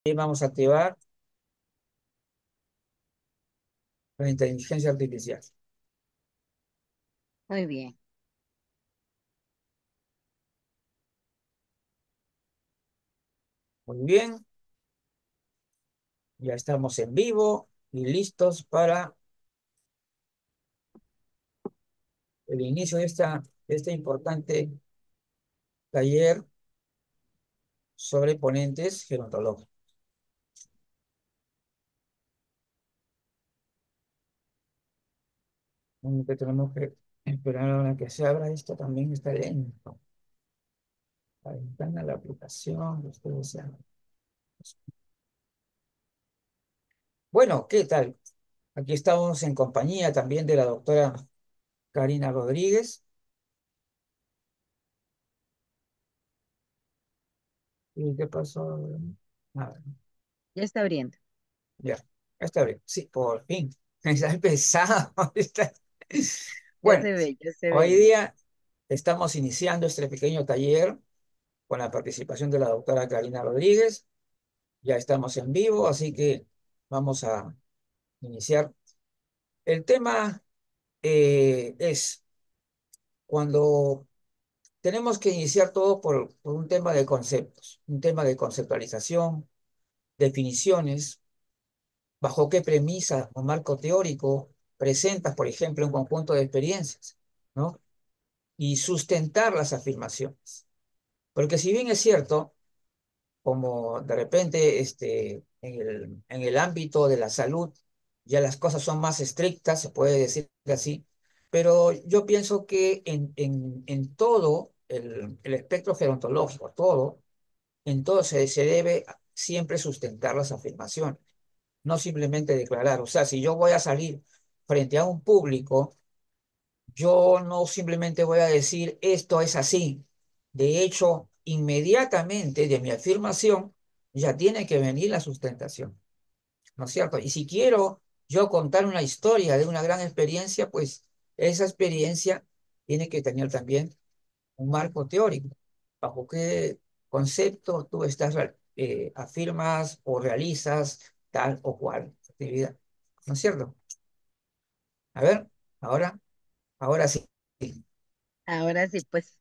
Y vamos a activar la inteligencia artificial. Muy bien, Muy bien, ya estamos en vivo y listos para el inicio de este importante taller sobre ponentes gerontológicos. Que tenemos que esperar a que se abra esto, también está lento. La ventana, la aplicación, ustedes saben. Bueno, ¿qué tal? Aquí estamos en compañía también de la doctora Karina Rodríguez. ¿Y qué pasó? Nada. ya está abriendo. Ya, está bien. Sí, por fin. Está empezado. Bueno, Ya se ve hoy bien. día estamos iniciando este pequeño taller con la participación de la doctora Karina Rodríguez. Ya estamos en vivo, así que vamos a iniciar. El tema es cuando tenemos que iniciar todo por un tema de conceptos, un tema de conceptualización, definiciones, bajo qué premisa o marco teórico presentas, por ejemplo, un conjunto de experiencias, ¿no? Y sustentar las afirmaciones. Porque si bien es cierto, como de repente en el ámbito de la salud ya las cosas son más estrictas, se puede decir así, pero yo pienso que en todo el espectro gerontológico, todo, en todo se debe siempre sustentar las afirmaciones, no simplemente declarar. O sea, si yo voy a salir frente a un público, yo no simplemente voy a decir esto es así. De hecho, inmediatamente de mi afirmación ya tiene que venir la sustentación, ¿no es cierto? Y si quiero yo contar una historia de una gran experiencia, pues esa experiencia tiene que tener también un marco teórico. ¿Bajo qué concepto tú afirmas o realizas tal o cual actividad? ¿No es cierto? A ver, ahora, ahora sí. Ahora sí, pues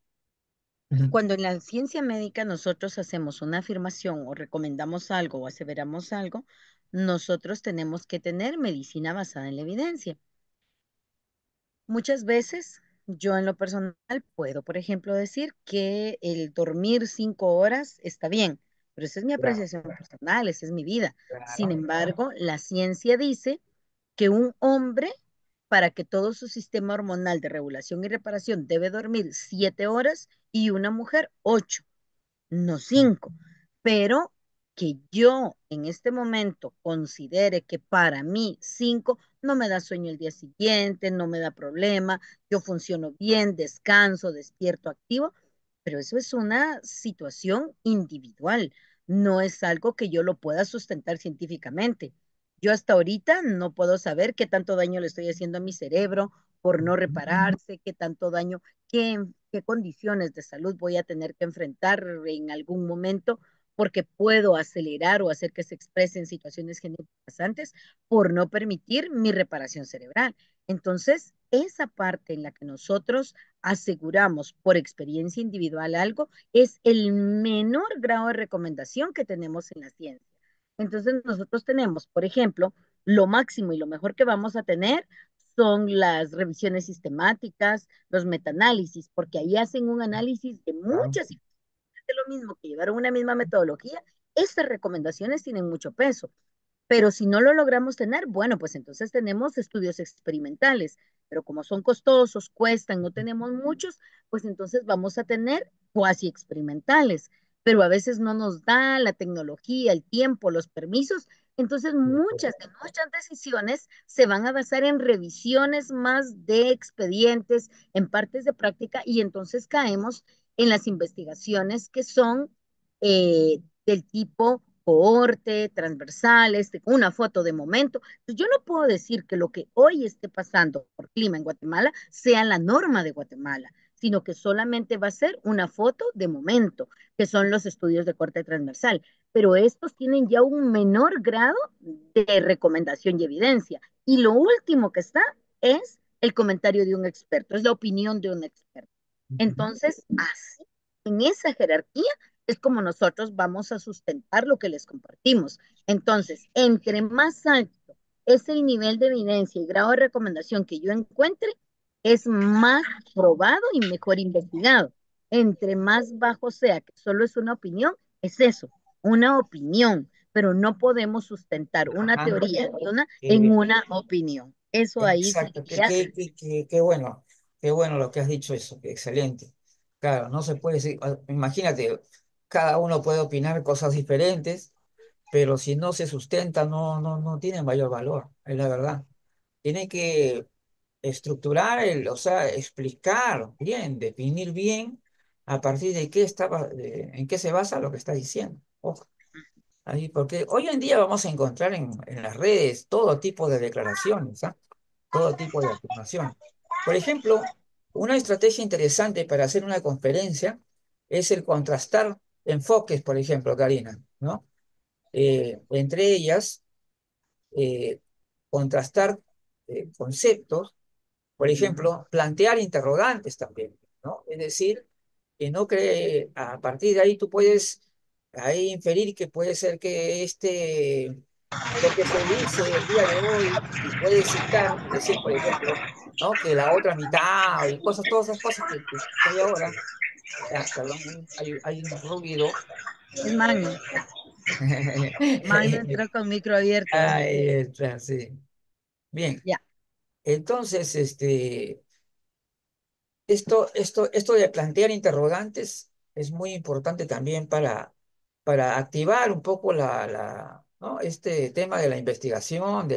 Ujú. cuando en la ciencia médica nosotros hacemos una afirmación o recomendamos algo o aseveramos algo, nosotros tenemos que tener medicina basada en la evidencia. Muchas veces yo en lo personal puedo, por ejemplo, decir que el dormir 5 horas está bien, pero esa es mi Claro, apreciación personal, esa es mi vida. Sin claro. embargo, la ciencia dice que un hombre, para que todo su sistema hormonal de regulación y reparación, debe dormir 7 horas y una mujer 8, no 5. Pero que yo en este momento considere que para mí 5 no me da sueño el día siguiente, no me da problema, yo funciono bien, descanso, despierto, activo, pero eso es una situación individual, no es algo que yo lo pueda sustentar científicamente. Yo hasta ahorita no puedo saber qué tanto daño le estoy haciendo a mi cerebro por no repararse, qué tanto daño, qué condiciones de salud voy a tener que enfrentar en algún momento porque puedo acelerar o hacer que se expresen situaciones genéticas antes por no permitir mi reparación cerebral. Entonces, esa parte en la que nosotros aseguramos por experiencia individual algo es el menor grado de recomendación que tenemos en la ciencia. Entonces, nosotros tenemos, por ejemplo, lo máximo y lo mejor que vamos a tener son las revisiones sistemáticas, los metaanálisis, porque ahí hacen un análisis de Claro. muchas de lo mismo, que llevaron una misma metodología. Estas recomendaciones tienen mucho peso. Pero si no lo logramos tener, bueno, pues entonces tenemos estudios experimentales, pero como son costosos, cuestan, no tenemos muchos, pues entonces vamos a tener cuasi experimentales, pero a veces no nos da la tecnología, el tiempo, los permisos, entonces muchas de nuestras decisiones se van a basar en revisiones más de expedientes, en partes de práctica, y entonces caemos en las investigaciones que son del tipo cohorte, transversales, una foto de momento. Entonces, yo no puedo decir que lo que hoy esté pasando por clima en Guatemala sea la norma de Guatemala. sino que solamente va a ser una foto de momento, que son los estudios de corte transversal. Pero estos tienen ya un menor grado de recomendación y evidencia. Y lo último que está es el comentario de un experto, es la opinión de un experto. Ujú. Entonces, así, en esa jerarquía, es como nosotros vamos a sustentar lo que les compartimos. Entonces, entre más alto es el nivel de evidencia y grado de recomendación que yo encuentre, es más probado y mejor investigado. Entre más bajo sea, que solo es una opinión, es eso, una opinión, pero no podemos sustentar una Ajá. teoría en Eh, una opinión. Eso ahí exacto, sería. qué bueno lo que has dicho eso, que excelente. Claro, no se puede decir, imagínate, cada uno puede opinar cosas diferentes, pero si no se sustenta, no tiene mayor valor, es la verdad. Tiene que estructurar, o sea, explicar bien, definir bien a partir de en qué se basa lo que está diciendo. Ojo, ahí, porque hoy en día vamos a encontrar en las redes todo tipo de declaraciones, ¿ah? Todo tipo de afirmaciones. Por ejemplo, una estrategia interesante para hacer una conferencia es el contrastar enfoques, por ejemplo, Karina, ¿no? Entre ellas, eh, contrastar conceptos, por ejemplo, plantear interrogantes también, ¿no? Es decir, que no cree, a partir de ahí tú puedes ahí inferir que puede ser que lo que se dice el día de hoy, y puedes citar, decir, por ejemplo, ¿no? Que la otra mitad y cosas, todas esas cosas que hay ahora, perdón, hay un ruido. Es Magno. Magno entró con micro abierto. Ahí está, sí. Bien, Ya, entonces, esto de plantear interrogantes es muy importante también para activar un poco ¿no? Este tema de la investigación,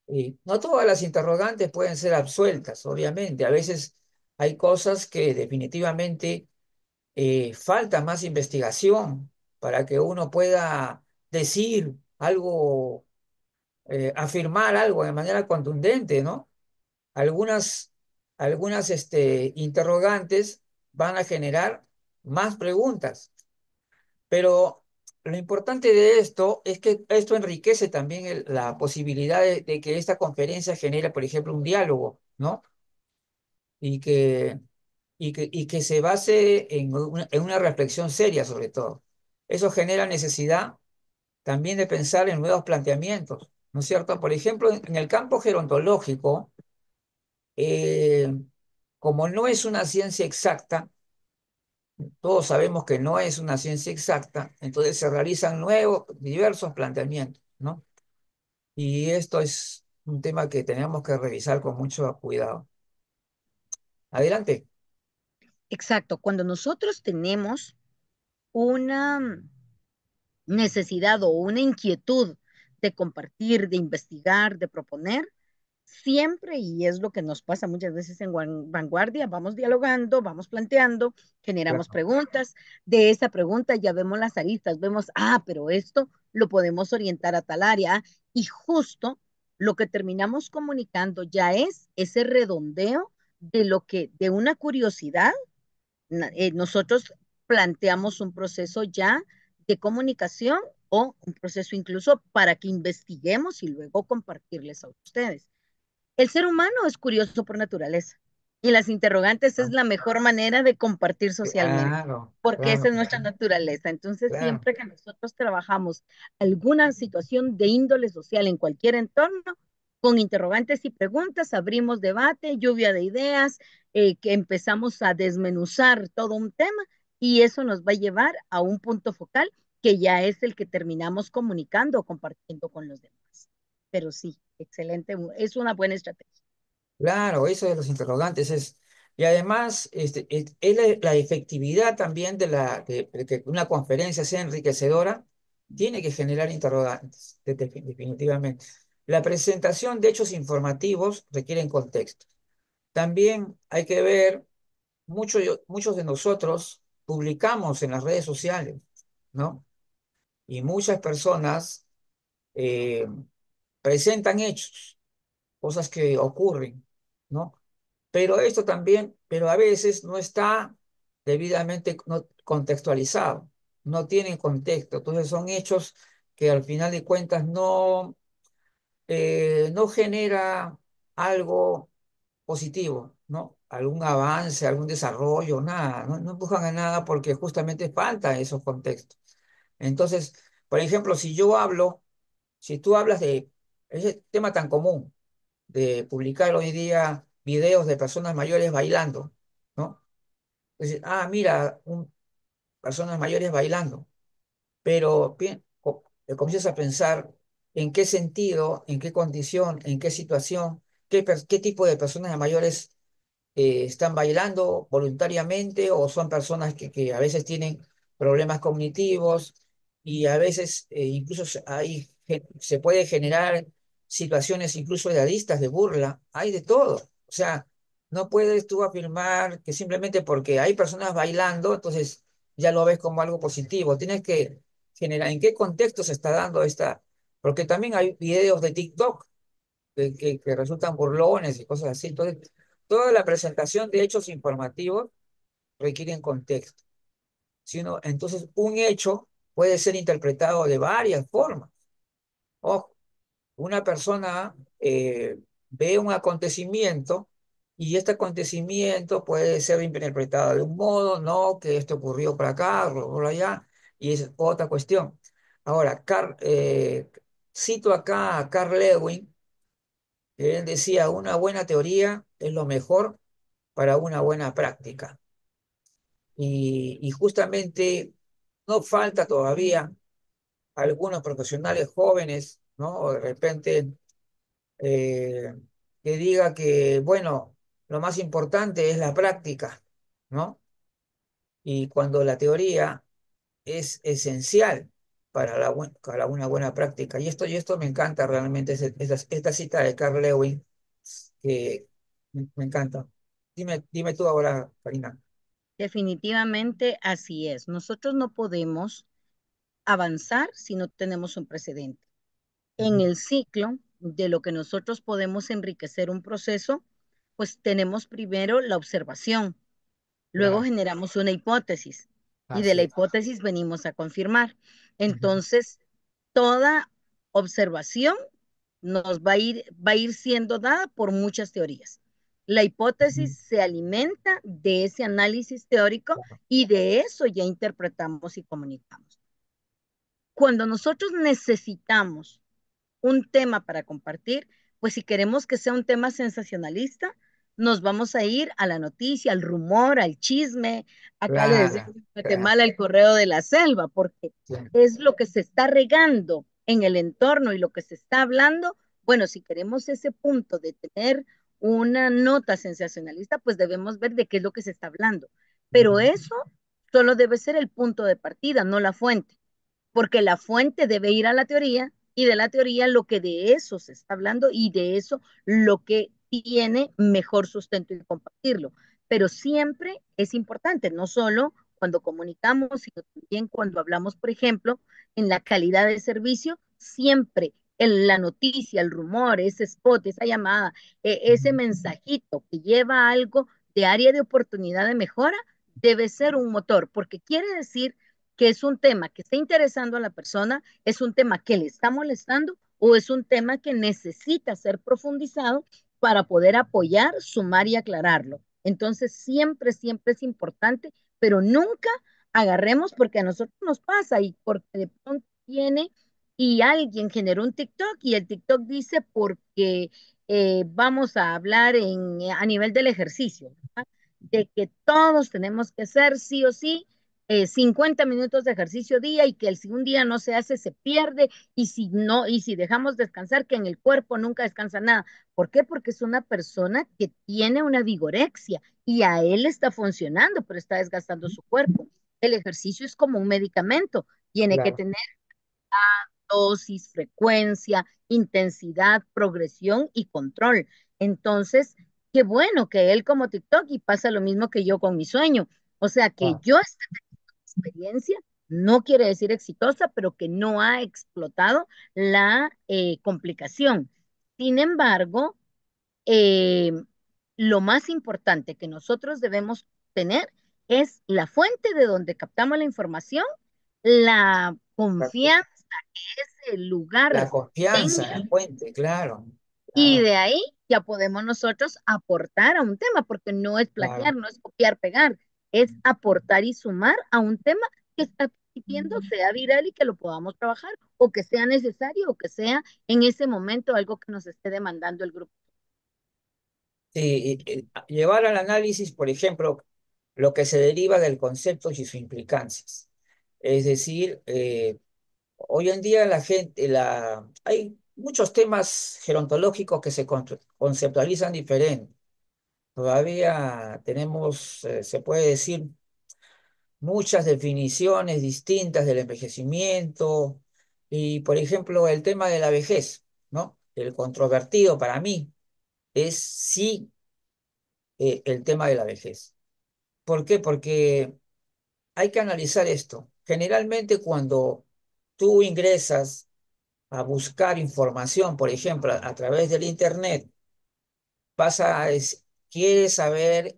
y no todas las interrogantes pueden ser absueltas, obviamente. A veces hay cosas que definitivamente falta más investigación para que uno pueda decir algo, afirmar algo de manera contundente, ¿no? Algunas, algunas interrogantes van a generar más preguntas, pero lo importante de esto es que esto enriquece también la posibilidad de que esta conferencia genere, por ejemplo, un diálogo, ¿no? Y que se base en una reflexión seria sobre todo. Eso genera necesidad también de pensar en nuevos planteamientos, ¿no es cierto? Por ejemplo, en el campo gerontológico, eh, como no es una ciencia exacta, todos sabemos que no es una ciencia exacta, entonces se realizan nuevos, diversos planteamientos, ¿no? Y esto es un tema que tenemos que revisar con mucho cuidado. Adelante. exacto. Cuando nosotros tenemos una necesidad o una inquietud de compartir, de investigar, de proponer, siempre, y es lo que nos pasa muchas veces en vanguardia, vamos dialogando, vamos planteando, generamos Claro. preguntas, de esa pregunta ya vemos las aristas, vemos, pero esto lo podemos orientar a tal área, y justo lo que terminamos comunicando ya es ese redondeo de lo que, de una curiosidad nosotros planteamos un proceso ya de comunicación o un proceso incluso para que investiguemos y luego compartirles a ustedes. El ser humano es curioso por naturaleza y las interrogantes es ¿No? la mejor manera de compartir socialmente, Claro, porque esa claro, es nuestra naturaleza. Entonces, claro. siempre que nosotros trabajamos alguna situación de índole social en cualquier entorno, con interrogantes y preguntas, abrimos debate, lluvia de ideas, que empezamos a desmenuzar todo un tema y eso nos va a llevar a un punto focal que ya es el que terminamos comunicando o compartiendo con los demás. Pero sí, excelente, es una buena estrategia. Claro, eso de los interrogantes es. Y además, es la efectividad también de que una conferencia sea enriquecedora, tiene que generar interrogantes, definitivamente. La presentación de hechos informativos requiere contexto. También hay que ver, muchos de nosotros publicamos en las redes sociales, ¿no? Y muchas personas eh, presentan hechos, cosas que ocurren, ¿no? Pero esto también, pero a veces no está debidamente contextualizado, no tienen contexto. Entonces son hechos que al final de cuentas no genera algo positivo, ¿no? Algún avance, algún desarrollo, nada, no empujan a nada porque justamente falta esos contextos. Entonces, por ejemplo, si tú hablas de ese tema tan común de publicar hoy día videos de personas mayores bailando, ¿no? Entonces, mira, personas mayores bailando, pero comienzas a pensar en qué sentido, en qué condición, en qué situación, qué tipo de personas mayores están bailando voluntariamente o son personas que a veces tienen problemas cognitivos y a veces incluso se puede generar situaciones incluso edadistas de burla, hay de todo. O sea, no puedes tú afirmar que simplemente porque hay personas bailando, entonces ya lo ves como algo positivo. Tienes que generar en qué contexto se está dando esta, porque también hay videos de TikTok que resultan burlones y cosas así. Entonces, toda la presentación de hechos informativos requieren contexto. Entonces, un hecho puede ser interpretado de varias formas. Ojo, una persona ve un acontecimiento y este acontecimiento puede ser interpretado de un modo, no, que esto ocurrió por acá, por allá, y es otra cuestión. Ahora, cito acá a Carl Lewin, que él decía, una buena teoría es lo mejor para una buena práctica. Y justamente no falta todavía algunos profesionales jóvenes, ¿no? O de repente eh, que diga que, bueno, lo más importante es la práctica, ¿no? Y cuando la teoría es esencial para una buena práctica. Y esto me encanta realmente, esta cita de Carl Lewin, que me encanta. Dime tú ahora, Karina. Definitivamente así es. Nosotros no podemos avanzar si no tenemos un precedente. En Ujú. el ciclo de lo que nosotros podemos enriquecer un proceso, pues tenemos primero la observación, luego Claro, generamos una hipótesis y de así la es. hipótesis venimos a confirmar. Ujú, Entonces, toda observación va a ir siendo dada por muchas teorías. La ujú. hipótesis se alimenta de ese análisis teórico Claro. y de eso ya interpretamos y comunicamos. Cuando nosotros necesitamos un tema para compartir, pues si queremos que sea un tema sensacionalista, nos vamos a ir a la noticia, al rumor, al chisme. Acá le decimos Claro, en claro, Guatemala el correo de la selva, porque sí, es lo que se está regando en el entorno y lo que se está hablando. Bueno, si queremos ese punto de tener una nota sensacionalista, pues debemos ver de qué es lo que se está hablando. Pero ujú, eso solo debe ser el punto de partida, no la fuente, porque la fuente debe ir a la teoría y de la teoría lo que de eso se está hablando y de eso lo que tiene mejor sustento y compartirlo. Pero siempre es importante, no solo cuando comunicamos, sino también cuando hablamos, por ejemplo, en la calidad del servicio, siempre en la noticia, el rumor, ese spot, esa llamada, ese ujú. mensajito que lleva algo de área de oportunidad de mejora, debe ser un motor, porque quiere decir que es un tema que está interesando a la persona, es un tema que le está molestando o es un tema que necesita ser profundizado para poder apoyar, sumar y aclararlo. Entonces, siempre, siempre es importante, pero nunca agarremos porque a nosotros nos pasa y porque de pronto viene y alguien generó un TikTok y el TikTok dice porque vamos a hablar a nivel del ejercicio, ¿verdad? De que todos tenemos que hacer sí o sí 50 minutos de ejercicio día y que si un día no se hace se pierde y si no, y si dejamos descansar, que en el cuerpo nunca descansa nada. ¿Por qué? Porque es una persona que tiene una vigorexia y a él está funcionando, pero está desgastando su cuerpo. El ejercicio es como un medicamento, tiene que Claro, tener dosis, frecuencia, intensidad, progresión y control. Entonces, qué bueno que él como TikTok y pasa lo mismo que yo con mi sueño. O sea, que claro. yo esté experiencia, no quiere decir exitosa, pero que no ha explotado la complicación. Sin embargo, eh, lo más importante que nosotros debemos tener es la fuente de donde captamos la información, la confianza que ese La lugar confianza en la tenga, fuente, claro, y claro, de ahí ya podemos nosotros aportar a un tema, porque no es plagiar, claro. no es copiar, pegar, es aportar y sumar a un tema que está pidiendo sea viral y que lo podamos trabajar, o que sea necesario, o que sea en ese momento algo que nos esté demandando el grupo. Sí, llevar al análisis, por ejemplo, lo que se deriva del concepto y sus implicancias. Es decir, hoy en día la gente, hay muchos temas gerontológicos que se conceptualizan diferente. Todavía tenemos, se puede decir, muchas definiciones distintas del envejecimiento y, por ejemplo, el tema de la vejez, ¿no? El controvertido para mí es sí el tema de la vejez. ¿Por qué? Porque hay que analizar esto. Generalmente cuando tú ingresas a buscar información, por ejemplo, a través del Internet, quieres saber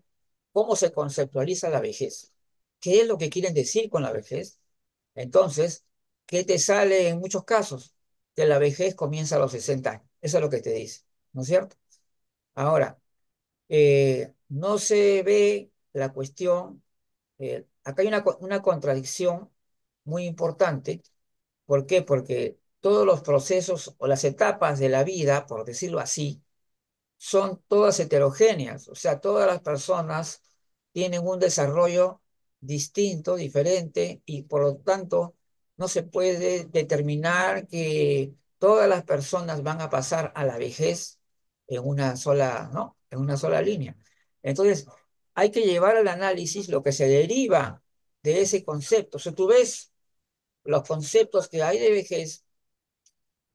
cómo se conceptualiza la vejez. ¿Qué es lo que quieren decir con la vejez? Entonces, ¿qué te sale en muchos casos? Que la vejez comienza a los 60 años. Eso es lo que te dice, ¿no es cierto? Ahora, no se ve la cuestión, acá hay una contradicción muy importante. ¿Por qué? Porque todos los procesos o las etapas de la vida, por decirlo así, son todas heterogéneas, o sea, todas las personas tienen un desarrollo distinto, diferente, y por lo tanto no se puede determinar que todas las personas van a pasar a la vejez en una sola, ¿no? En una sola línea. Entonces, hay que llevar al análisis lo que se deriva de ese concepto. O sea, tú ves los conceptos que hay de vejez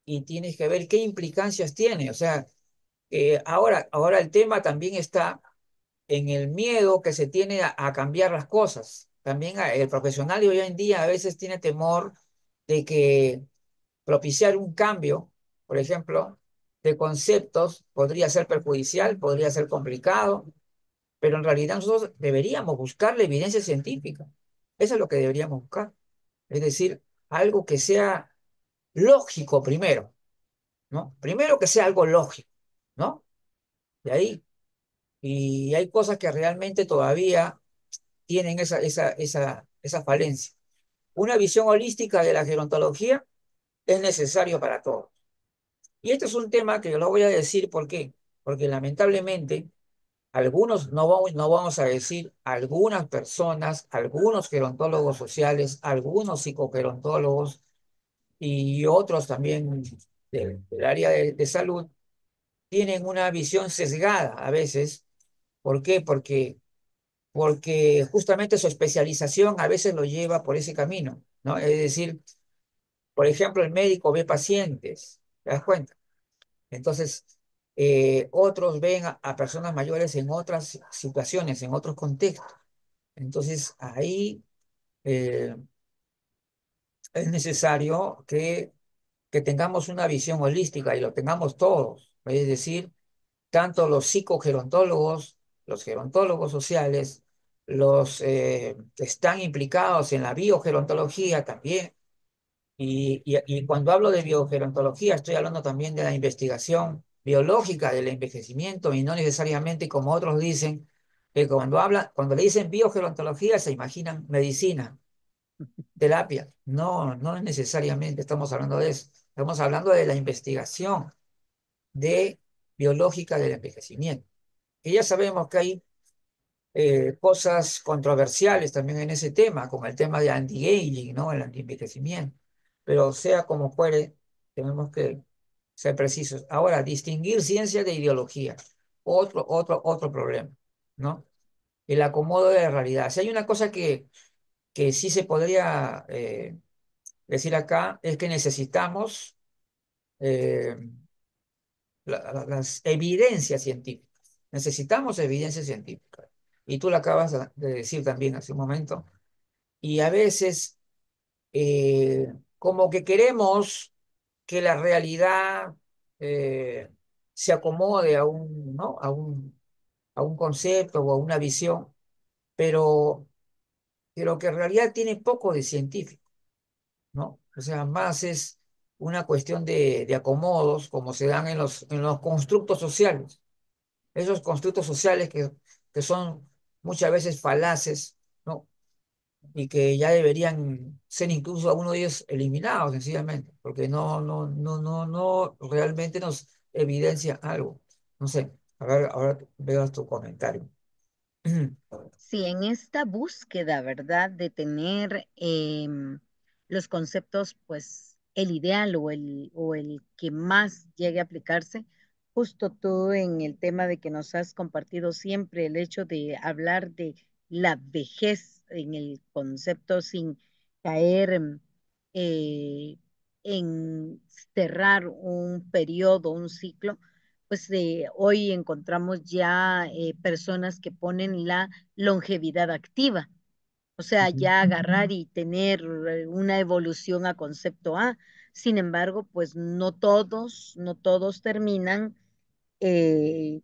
y tienes que ver qué implicancias tiene. O sea, ahora el tema también está en el miedo que se tiene a cambiar las cosas. También el profesional de hoy en día a veces tiene temor de que propiciar un cambio, por ejemplo, de conceptos podría ser perjudicial, podría ser complicado, pero en realidad nosotros deberíamos buscar la evidencia científica. Eso es lo que deberíamos buscar. Es decir, algo que sea lógico primero, ¿no? Primero que sea algo lógico, ¿no? De ahí. Y hay cosas que realmente todavía tienen esa falencia. Una visión holística de la gerontología es necesario para todos. Y este es un tema que lo voy a decir, ¿por qué? Porque lamentablemente algunos, no vamos a decir algunas personas, algunos gerontólogos sociales, algunos psicogerontólogos y otros también del área de salud, tienen una visión sesgada a veces. ¿Por qué? Porque justamente su especialización a veces lo lleva por ese camino, ¿no? Es decir, por ejemplo, el médico ve pacientes, ¿te das cuenta? Entonces, otros ven a personas mayores en otras situaciones, en otros contextos. Entonces, ahí eh, es necesario que tengamos una visión holística y lo tengamos todos, es decir, tanto los psicogerontólogos, los gerontólogos sociales, los que están implicados en la biogerontología también. Y cuando hablo de biogerontología, estoy hablando también de la investigación biológica del envejecimiento y no necesariamente como otros dicen, que cuando le dicen biogerontología se imaginan medicina, terapia. No, no necesariamente estamos hablando de eso. Estamos hablando de la investigación de biológica del envejecimiento. Y ya sabemos que hay cosas controversiales también en ese tema, como el tema de anti-aging, ¿no? El anti-envejecimiento. Pero sea como fuere, tenemos que ser precisos. Ahora, distinguir ciencia de ideología, otro problema, ¿no? El acomodo de la realidad. Si hay una cosa que sí se podría decir acá, es que necesitamos eh, las evidencias científicas. Necesitamos evidencias científicas. Y tú lo acabas de decir también hace un momento. Y a veces, como que queremos que la realidad se acomode a un, ¿no? a un concepto o a una visión, pero, pero que en realidad tiene poco de científico, ¿no? O sea, más es una cuestión de acomodos, como se dan en los constructos sociales. Esos constructos sociales que son muchas veces falaces, ¿no? Y que ya deberían ser incluso algunos de ellos eliminados sencillamente, porque no realmente nos evidencia algo. No sé, a ver, ahora veo tu comentario. Sí, en esta búsqueda, ¿verdad? De tener los conceptos, pues el ideal o el que más llegue a aplicarse, justo tú en el tema de que nos has compartido siempre el hecho de hablar de la vejez en el concepto sin caer eh, en cerrar un periodo, un ciclo, pues hoy encontramos ya personas que ponen la longevidad activa, o sea, Ujú. ya agarrar y tener una evolución a concepto A. Sin embargo, pues no todos terminan eh,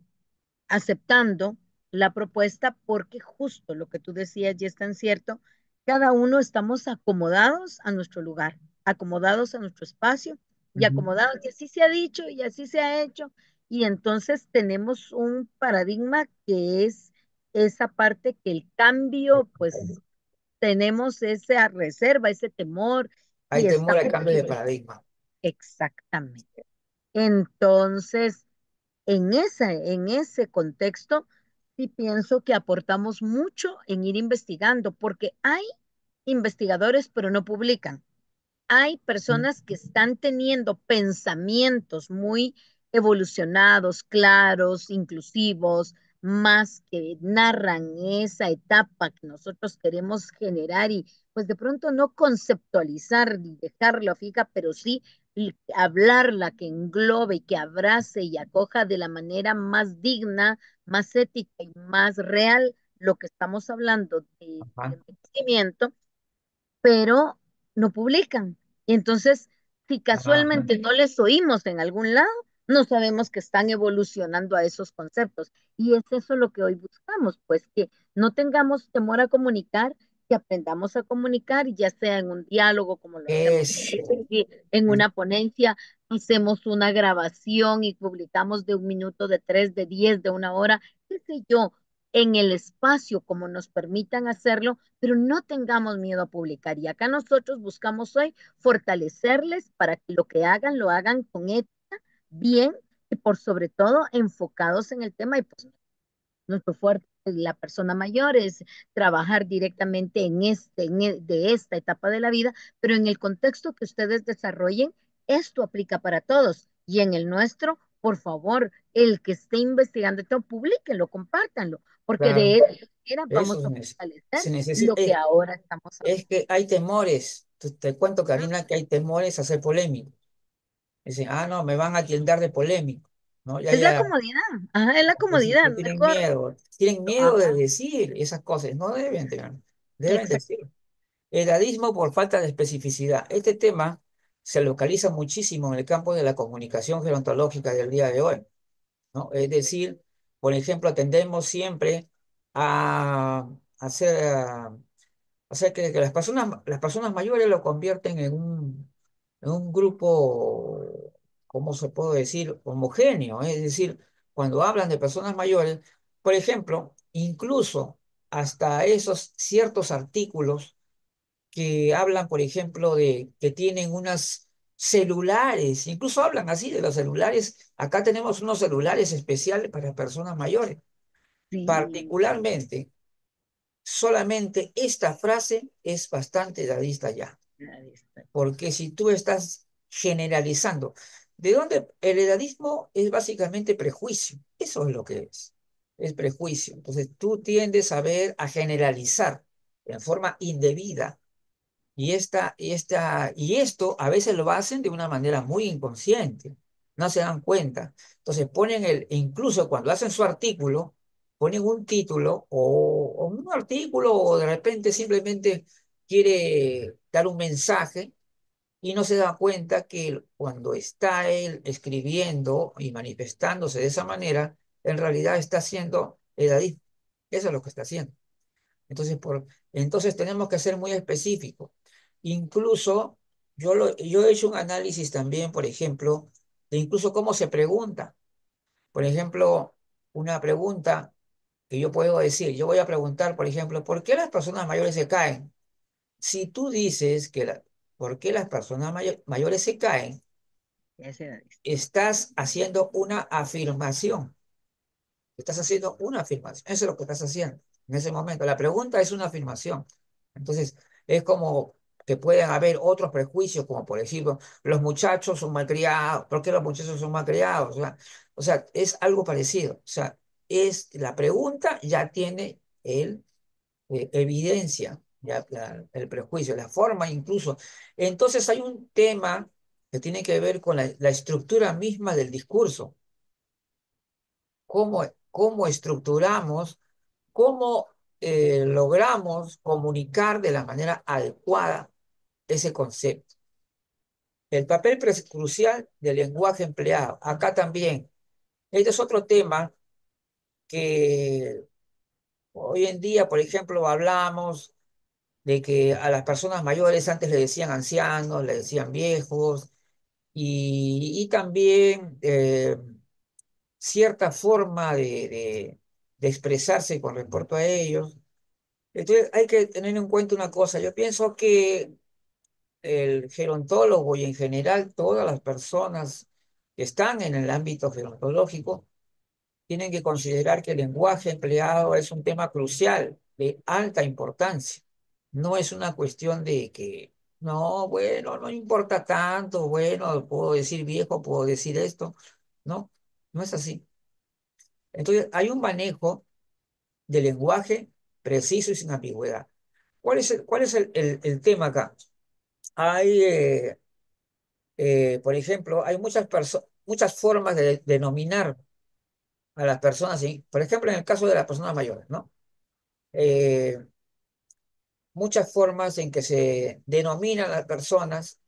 aceptando la propuesta porque justo lo que tú decías ya es tan cierto, cada uno estamos acomodados a nuestro lugar, acomodados a nuestro espacio y Ujú. acomodados, y así se ha dicho y así se ha hecho, y entonces tenemos un paradigma que es esa parte que el cambio, pues tenemos esa reserva, ese temor Hay y temor al estamos cambio de paradigma. exactamente. Entonces, en ese contexto, sí pienso que aportamos mucho en ir investigando, porque hay investigadores, pero no publican. Hay personas que están teniendo pensamientos muy evolucionados, claros, inclusivos, más que narran esa etapa que nosotros queremos generar y pues de pronto no conceptualizar y dejarlo fija, pero sí hablarla, que englobe, que abrace y acoja de la manera más digna, más ética y más real lo que estamos hablando de Ajá. envejecimiento, pero no publican. Y entonces, si Ajá. casualmente no les oímos en algún lado, no sabemos que están evolucionando a esos conceptos. Y es eso lo que hoy buscamos, pues que no tengamos temor a comunicar, que aprendamos a comunicar, ya sea en un diálogo como lo hacemos, Eso. en una ponencia, hacemos una grabación y publicamos de 1 minuto, de 3, de 10, de 1 hora, qué sé yo, en el espacio como nos permitan hacerlo, pero no tengamos miedo a publicar. Y acá nosotros buscamos hoy fortalecerles para que lo que hagan lo hagan con ética, bien y por sobre todo enfocados en el tema. Y pues nuestro fuerte, la persona mayor, es trabajar directamente de esta etapa de la vida, pero en el contexto que ustedes desarrollen, esto aplica para todos. Y en el nuestro, por favor, el que esté investigando esto, publíquenlo, compártanlo, porque de Claro, esta manera eso vamos a se fortalecer necesita. lo que ahora estamos hablando. Es que hay temores. Te cuento, Karina, que hay temores a ser polémico. Dicen, ah, no, me van a tildar de polémico, ¿no? Es la comodidad, ajá, es la comodidad, mejor. Tienen miedo de Ajá, decir esas cosas, no deben tener, deben exacto. decir. Edadismo por falta de especificidad. Este tema se localiza muchísimo en el campo de la comunicación gerontológica del día de hoy, ¿no? Es decir, por ejemplo, tendemos siempre a hacer, o sea, que las personas mayores lo convierten en un grupo, ¿cómo se puede decir? Homogéneo. Es decir, cuando hablan de personas mayores, por ejemplo, incluso hasta esos ciertos artículos que hablan, por ejemplo, de que tienen unas celulares, incluso hablan así de los celulares. Acá tenemos unos celulares especiales para personas mayores. Sí, Particularmente, solamente esta frase es bastante dadista ya, ahí está. porque si tú estás generalizando, ¿de dónde? El edadismo es básicamente prejuicio, eso es lo que es prejuicio. Entonces tú tiendes a ver, a generalizar en forma indebida y esto a veces lo hacen de una manera muy inconsciente, no se dan cuenta. Entonces incluso cuando hacen su artículo, ponen un título o un artículo o de repente simplemente quiere dar un mensaje y no se da cuenta que cuando está él escribiendo y manifestándose de esa manera, en realidad está haciendo edadismo. Eso es lo que está haciendo. Entonces, entonces tenemos que ser muy específicos. Incluso yo he hecho un análisis también, por ejemplo, de incluso cómo se pregunta. Por ejemplo, una pregunta que yo puedo decir, yo voy a preguntar, por ejemplo, ¿por qué las personas mayores se caen? Si tú dices ¿por qué las personas mayores se caen? Ese edadista. Estás haciendo una afirmación. Estás haciendo una afirmación. Eso es lo que estás haciendo en ese momento. La pregunta es una afirmación. Entonces, es como que pueden haber otros prejuicios, como por ejemplo, los muchachos son malcriados. ¿Por qué los muchachos son malcriados? O sea, es algo parecido. O sea, la pregunta ya tiene evidencia, ya, el prejuicio, la forma incluso. Entonces, hay un tema que tiene que ver con la estructura misma del discurso. Cómo estructuramos, cómo logramos comunicar de la manera adecuada ese concepto. El papel crucial del lenguaje empleado. Acá también. Este es otro tema que hoy en día, por ejemplo, hablamos de que a las personas mayores antes le decían ancianos, le decían viejos, y también cierta forma de expresarse con respecto a ellos. Entonces hay que tener en cuenta una cosa. Yo pienso que el gerontólogo y en general todas las personas que están en el ámbito gerontológico tienen que considerar que el lenguaje empleado es un tema crucial, de alta importancia. No es una cuestión de que, no, bueno, no importa tanto, bueno, puedo decir viejo, puedo decir esto. No, no es así. Entonces hay un manejo de lenguaje preciso y sin ambigüedad. ¿Cuál es el tema acá? Hay, por ejemplo, hay muchas formas de denominar a las personas, por ejemplo, en el caso de las personas mayores, ¿no? Eh, Muchas formas en que se denominan a las personas,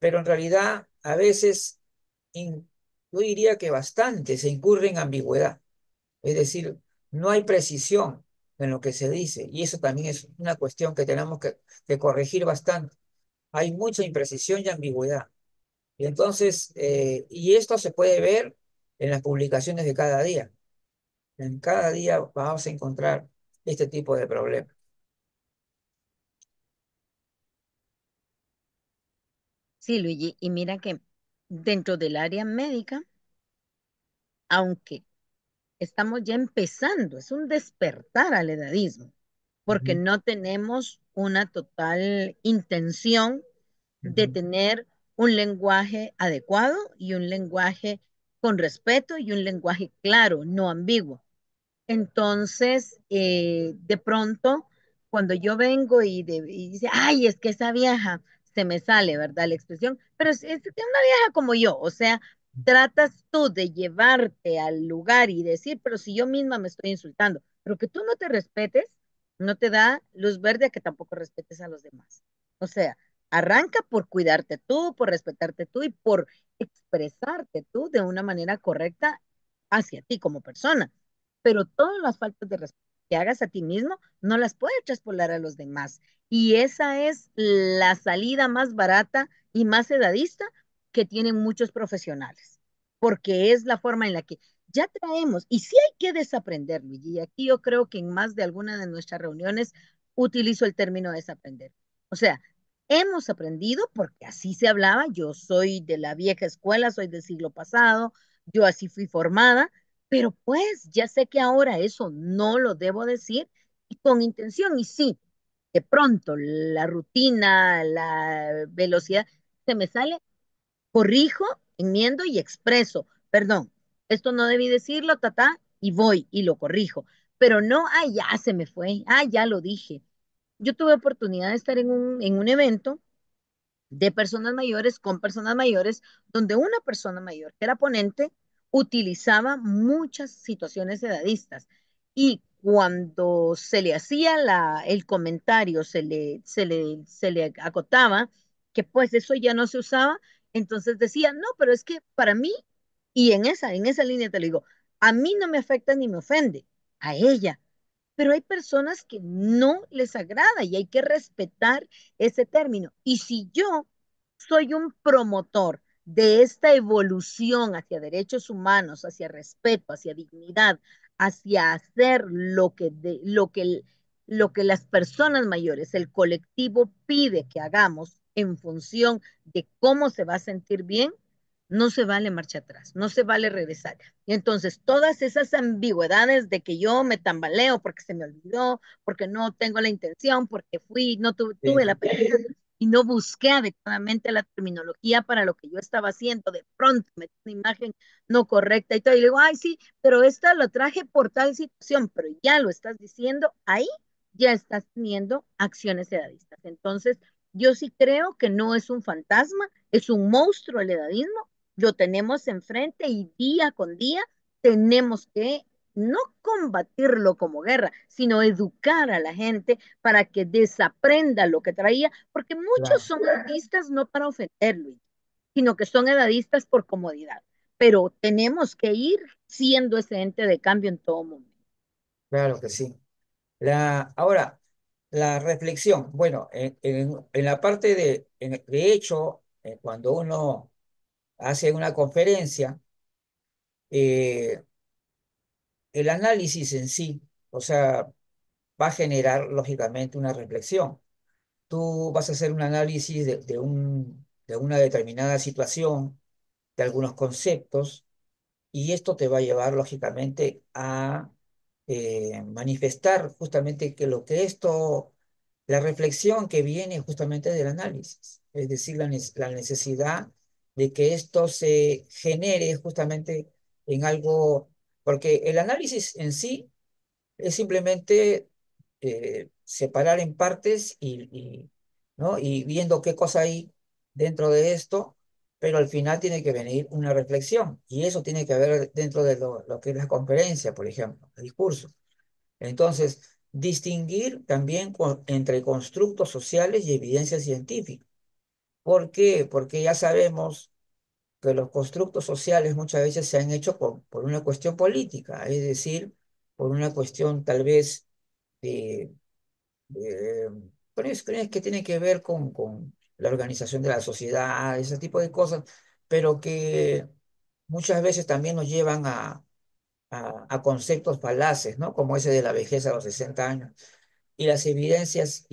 pero en realidad a veces, yo diría que bastante, se incurre en ambigüedad. Es decir, no hay precisión en lo que se dice y eso también es una cuestión que tenemos que corregir bastante. Hay mucha imprecisión y ambigüedad. Y entonces, y esto se puede ver en las publicaciones de cada día. En cada día vamos a encontrar este tipo de problemas. Sí, Luigi, y mira que dentro del área médica, aunque estamos ya empezando, es un despertar al edadismo, porque Ujú, no tenemos una total intención de ujú. tener un lenguaje adecuado y un lenguaje con respeto y un lenguaje claro, no ambiguo. Entonces, de pronto, cuando yo vengo y dice, ay, es que esa vieja se me sale, ¿verdad? La expresión, pero es que una vieja como yo, o sea, tratas tú de llevarte al lugar y decir, pero si yo misma me estoy insultando, pero que tú no te respetes, no te da luz verde a que tampoco respetes a los demás. O sea, arranca por cuidarte tú, por respetarte tú y por expresarte tú de una manera correcta hacia ti como persona, pero todas las faltas de respeto que hagas a ti mismo no las puedes traspolar a los demás. Y esa es la salida más barata y más edadista que tienen muchos profesionales, porque es la forma en la que ya traemos, y sí hay que desaprenderlo, y aquí yo creo que en más de alguna de nuestras reuniones utilizo el término desaprender. O sea, hemos aprendido porque así se hablaba, yo soy de la vieja escuela, soy del siglo pasado, yo así fui formada, pero pues ya sé que ahora eso no lo debo decir y con intención. Y sí, de pronto la rutina, la velocidad se me sale, corrijo, enmiendo y expreso. Perdón, esto no debí decirlo, tata, y voy y lo corrijo. Pero no, ya se me fue, ya lo dije. Yo tuve oportunidad de estar en un evento de personas mayores con personas mayores, donde una persona mayor que era ponente utilizaba muchas situaciones edadistas y cuando se le hacía el comentario, se le acotaba que pues eso ya no se usaba, entonces decía, no, pero es que para mí, y en esa línea te lo digo, a mí no me afecta ni me ofende, a ella. Pero hay personas que no les agrada y hay que respetar ese término. Y si yo soy un promotor de esta evolución hacia derechos humanos, hacia respeto, hacia dignidad, hacia hacer lo que las personas mayores, el colectivo pide que hagamos en función de cómo se va a sentir bien, no se vale marcha atrás, no se vale regresar. Y entonces todas esas ambigüedades de que yo me tambaleo porque se me olvidó, porque no tengo la intención, porque no tuve Sí, la pereza y no busqué adecuadamente la terminología para lo que yo estaba haciendo, de pronto metí una imagen no correcta y todo, y le digo, ay, sí, pero esta lo traje por tal situación, pero ya lo estás diciendo, ahí ya estás teniendo acciones edadistas. Entonces, yo sí creo que no es un fantasma, es un monstruo el edadismo, lo tenemos enfrente y día con día tenemos que no combatirlo como guerra, sino educar a la gente para que desaprenda lo que traía, porque muchos claro, son edadistas no para ofenderlo, sino que son edadistas por comodidad. Pero tenemos que ir siendo ese ente de cambio en todo momento. claro que sí. Ahora, la reflexión. Bueno, en la parte de hecho, cuando uno hace una conferencia, eh, el análisis en sí, o sea, va a generar lógicamente una reflexión. Tú vas a hacer un análisis de una determinada situación, de algunos conceptos, y esto te va a llevar lógicamente a manifestar justamente que lo que esto, la reflexión que viene justamente del análisis, es decir, la necesidad de que esto se genere justamente en algo, porque el análisis en sí es simplemente separar en partes ¿no? Y viendo qué cosa hay dentro de esto, pero al final tiene que venir una reflexión y eso tiene que haber dentro de lo que es la conferencia, por ejemplo, el discurso. Entonces, distinguir también entre constructos sociales y evidencia científica. ¿Por qué? Porque ya sabemos que los constructos sociales muchas veces se han hecho por una cuestión política, es decir, por una cuestión tal vez de, de- creo que tiene que ver con la organización de la sociedad, ese tipo de cosas, pero que muchas veces también nos llevan a conceptos falaces, ¿no? Como ese de la vejez a los 60 años. Y las evidencias,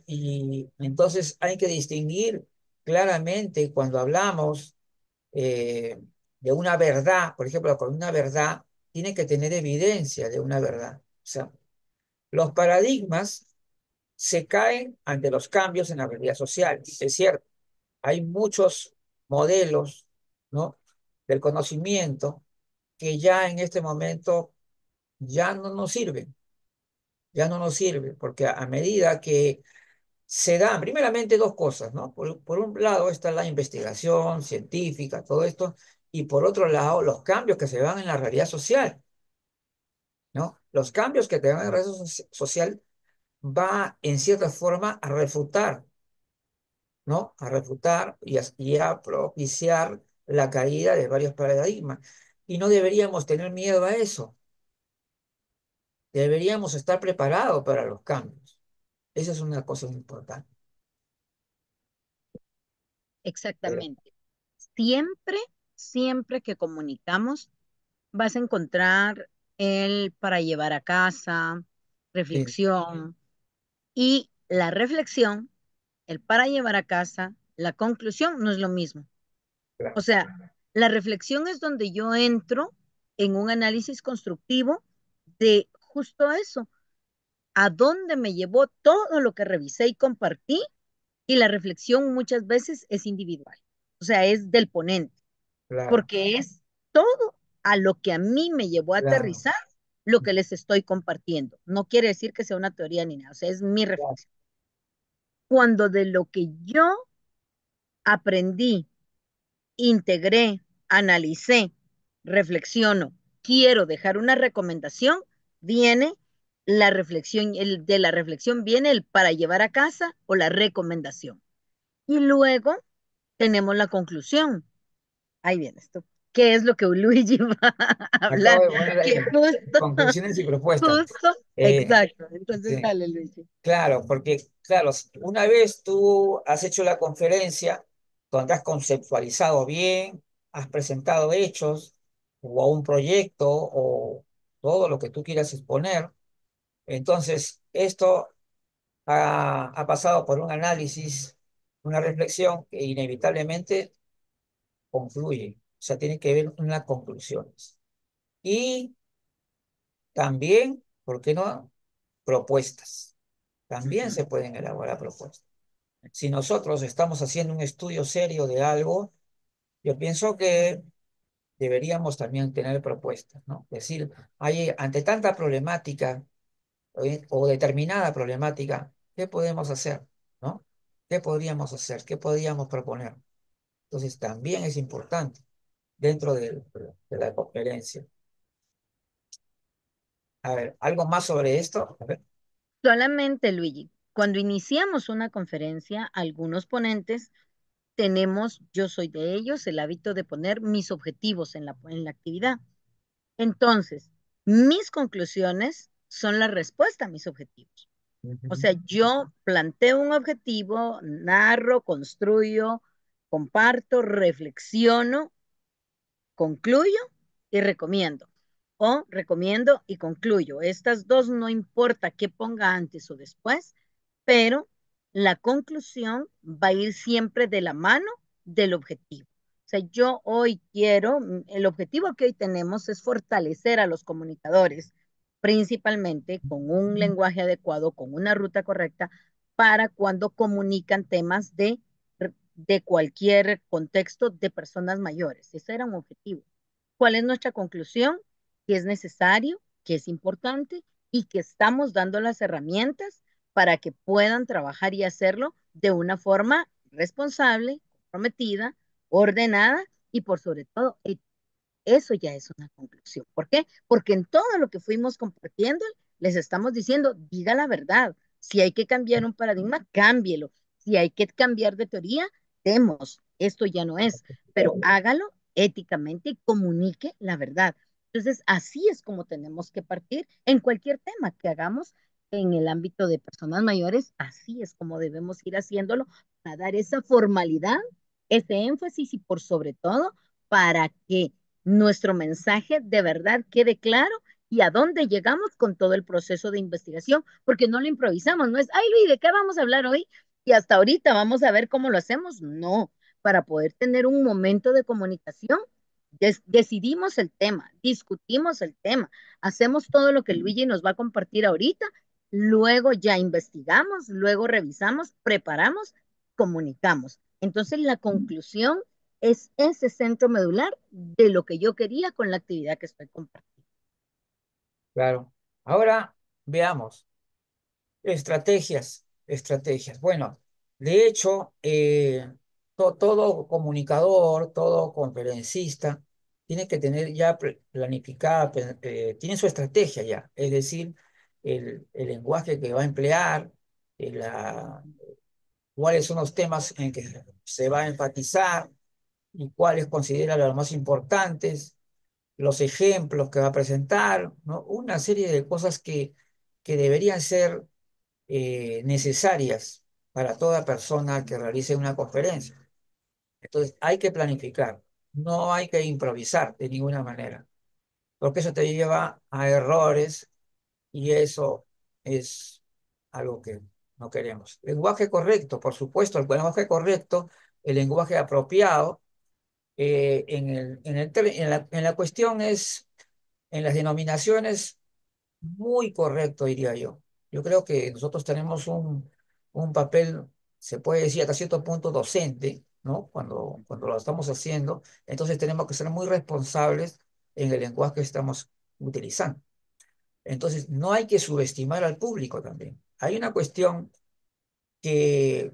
y entonces hay que distinguir claramente cuando hablamos eh, de una verdad, por ejemplo, con una verdad, tiene que tener evidencia de una verdad. O sea, los paradigmas se caen ante los cambios en la realidad social. Es cierto, hay muchos modelos, ¿no? Del conocimiento que ya en este momento ya no nos sirven, ya no nos sirven, porque a medida que se dan, primeramente, dos cosas, ¿no? Por un lado está la investigación científica, todo esto, y por otro lado, los cambios que se dan en la realidad social, ¿no? Los cambios que te dan en la realidad social va, en cierta forma, a refutar, ¿no? A refutar y a propiciar la caída de varios paradigmas. Y no deberíamos tener miedo a eso. Deberíamos estar preparados para los cambios. Esa es una cosa importante. Pero, Exactamente. Siempre, siempre que comunicamos, vas a encontrar el para llevar a casa, sí, reflexión y la reflexión, el para llevar a casa, la conclusión no es lo mismo. O claro, sea, la reflexión es donde yo entro en un análisis constructivo de justo eso, a dónde me llevó todo lo que revisé y compartí, y la reflexión muchas veces es individual, o sea, es del ponente, claro, porque es todo a lo que a mí me llevó a claro, aterrizar lo que les estoy compartiendo. No quiere decir que sea una teoría ni nada, o sea, es mi claro, reflexión. Cuando de lo que yo aprendí, integré, analicé, reflexiono, quiero dejar una recomendación, viene la reflexión, de la reflexión viene el para llevar a casa o la recomendación. Y luego tenemos la conclusión. Ahí viene esto. qué es lo que Luigi va a Acabo hablar, de poner que ahí justo, conclusiones y propuestas. justo, Eh, exacto. Entonces, sí, dale, Luigi. claro, porque, claro, una vez tú has hecho la conferencia, donde has conceptualizado bien, has presentado hechos o un proyecto o todo lo que tú quieras exponer, entonces esto ha pasado por un análisis, una reflexión que inevitablemente concluye, o sea, tiene que ver unas conclusiones. Y también, ¿por qué no? Propuestas. También Ujú. se pueden elaborar propuestas. Si nosotros estamos haciendo un estudio serio de algo, yo pienso que deberíamos también tener propuestas, ¿no? Es decir, hay, ante tanta problemática o determinada problemática, ¿qué podemos hacer? ¿No? ¿Qué podríamos hacer? ¿Qué podríamos proponer? Entonces, también es importante dentro de la conferencia. A ver, ¿algo más sobre esto? A ver. Solamente, Luigi, cuando iniciamos una conferencia, algunos ponentes tenemos, yo soy de ellos, el hábito de poner mis objetivos en la actividad. Entonces, mis conclusiones son la respuesta a mis objetivos. O Ujú. sea, yo planteo un objetivo, narro, construyo, comparto, reflexiono, concluyo y recomiendo. O recomiendo y concluyo. Estas dos no importa qué ponga antes o después, pero la conclusión va a ir siempre de la mano del objetivo. O sea, yo hoy quiero, el objetivo que hoy tenemos es fortalecer a los comunicadores, principalmente con un lenguaje adecuado, con una ruta correcta, para cuando comunican temas de cualquier contexto de personas mayores. Ese era un objetivo. ¿Cuál es nuestra conclusión? Que es necesario, que es importante y que estamos dando las herramientas para que puedan trabajar y hacerlo de una forma responsable, comprometida, ordenada y por sobre todo eso ya es una conclusión. ¿Por qué? Porque en todo lo que fuimos compartiendo, les estamos diciendo, diga la verdad. Si hay que cambiar un paradigma, cámbielo. Si hay que cambiar de teoría, demos. Esto ya no es, pero hágalo éticamente y comunique la verdad. Entonces, así es como tenemos que partir en cualquier tema que hagamos en el ámbito de personas mayores. Así es como debemos ir haciéndolo para dar esa formalidad, ese énfasis y por sobre todo para que nuestro mensaje de verdad quede claro y a dónde llegamos con todo el proceso de investigación, porque no lo improvisamos, no es, ay Luis, ¿de qué vamos a hablar hoy? Y hasta ahorita vamos a ver cómo lo hacemos. No, para poder tener un momento de comunicación, decidimos el tema, discutimos el tema, hacemos todo lo que Luigi nos va a compartir ahorita, luego ya investigamos, luego revisamos, preparamos, comunicamos. Entonces la conclusión es ese centro medular de lo que yo quería con la actividad que estoy compartiendo. Claro. Ahora veamos. Estrategias, estrategias. Bueno, de hecho, todo comunicador, todo conferencista, tiene que tener ya planificada, tiene su estrategia ya, es decir, el lenguaje que va a emplear, cuáles son los temas en que se va a enfatizar y cuáles considera los más importantes, los ejemplos que va a presentar, ¿no? Una serie de cosas que deberían ser necesarias para toda persona que realice una conferencia. Entonces, hay que planificar, no hay que improvisar de ninguna manera, porque eso te lleva a errores y eso es algo que no queremos. Lenguaje correcto, por supuesto, el lenguaje correcto, el lenguaje apropiado, en la cuestión es, en las denominaciones, muy correcto, diría yo. Yo creo que nosotros tenemos un papel, se puede decir hasta cierto punto docente, ¿no? Cuando lo estamos haciendo, entonces tenemos que ser muy responsables en el lenguaje que estamos utilizando. Entonces, no hay que subestimar al público también. Hay una cuestión que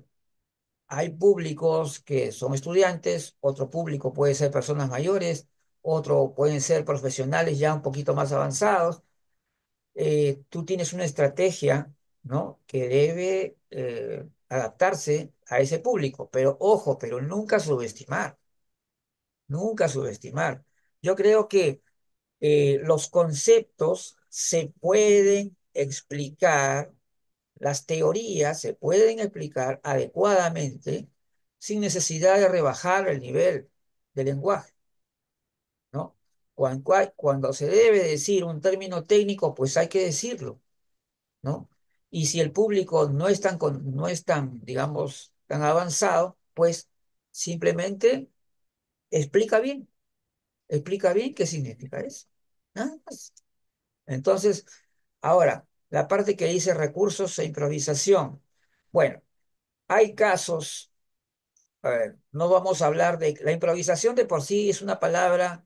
hay públicos que son estudiantes, otro público puede ser personas mayores, otro pueden ser profesionales ya un poquito más avanzados. Tú tienes una estrategia, ¿no? Que debe adaptarse a ese público, pero ojo, pero nunca subestimar. nunca subestimar. Yo creo que los conceptos se pueden explicar, las teorías se pueden explicar adecuadamente sin necesidad de rebajar el nivel del lenguaje, ¿no? Cuando se debe decir un término técnico, pues hay que decirlo, ¿no? Y si el público no es tan, digamos, tan avanzado, pues simplemente explica bien, explica bien qué significa eso. Nada más. Entonces, ahora, la parte que dice recursos e improvisación. Bueno, hay casos, a ver, no vamos a hablar de la improvisación de por sí es una palabra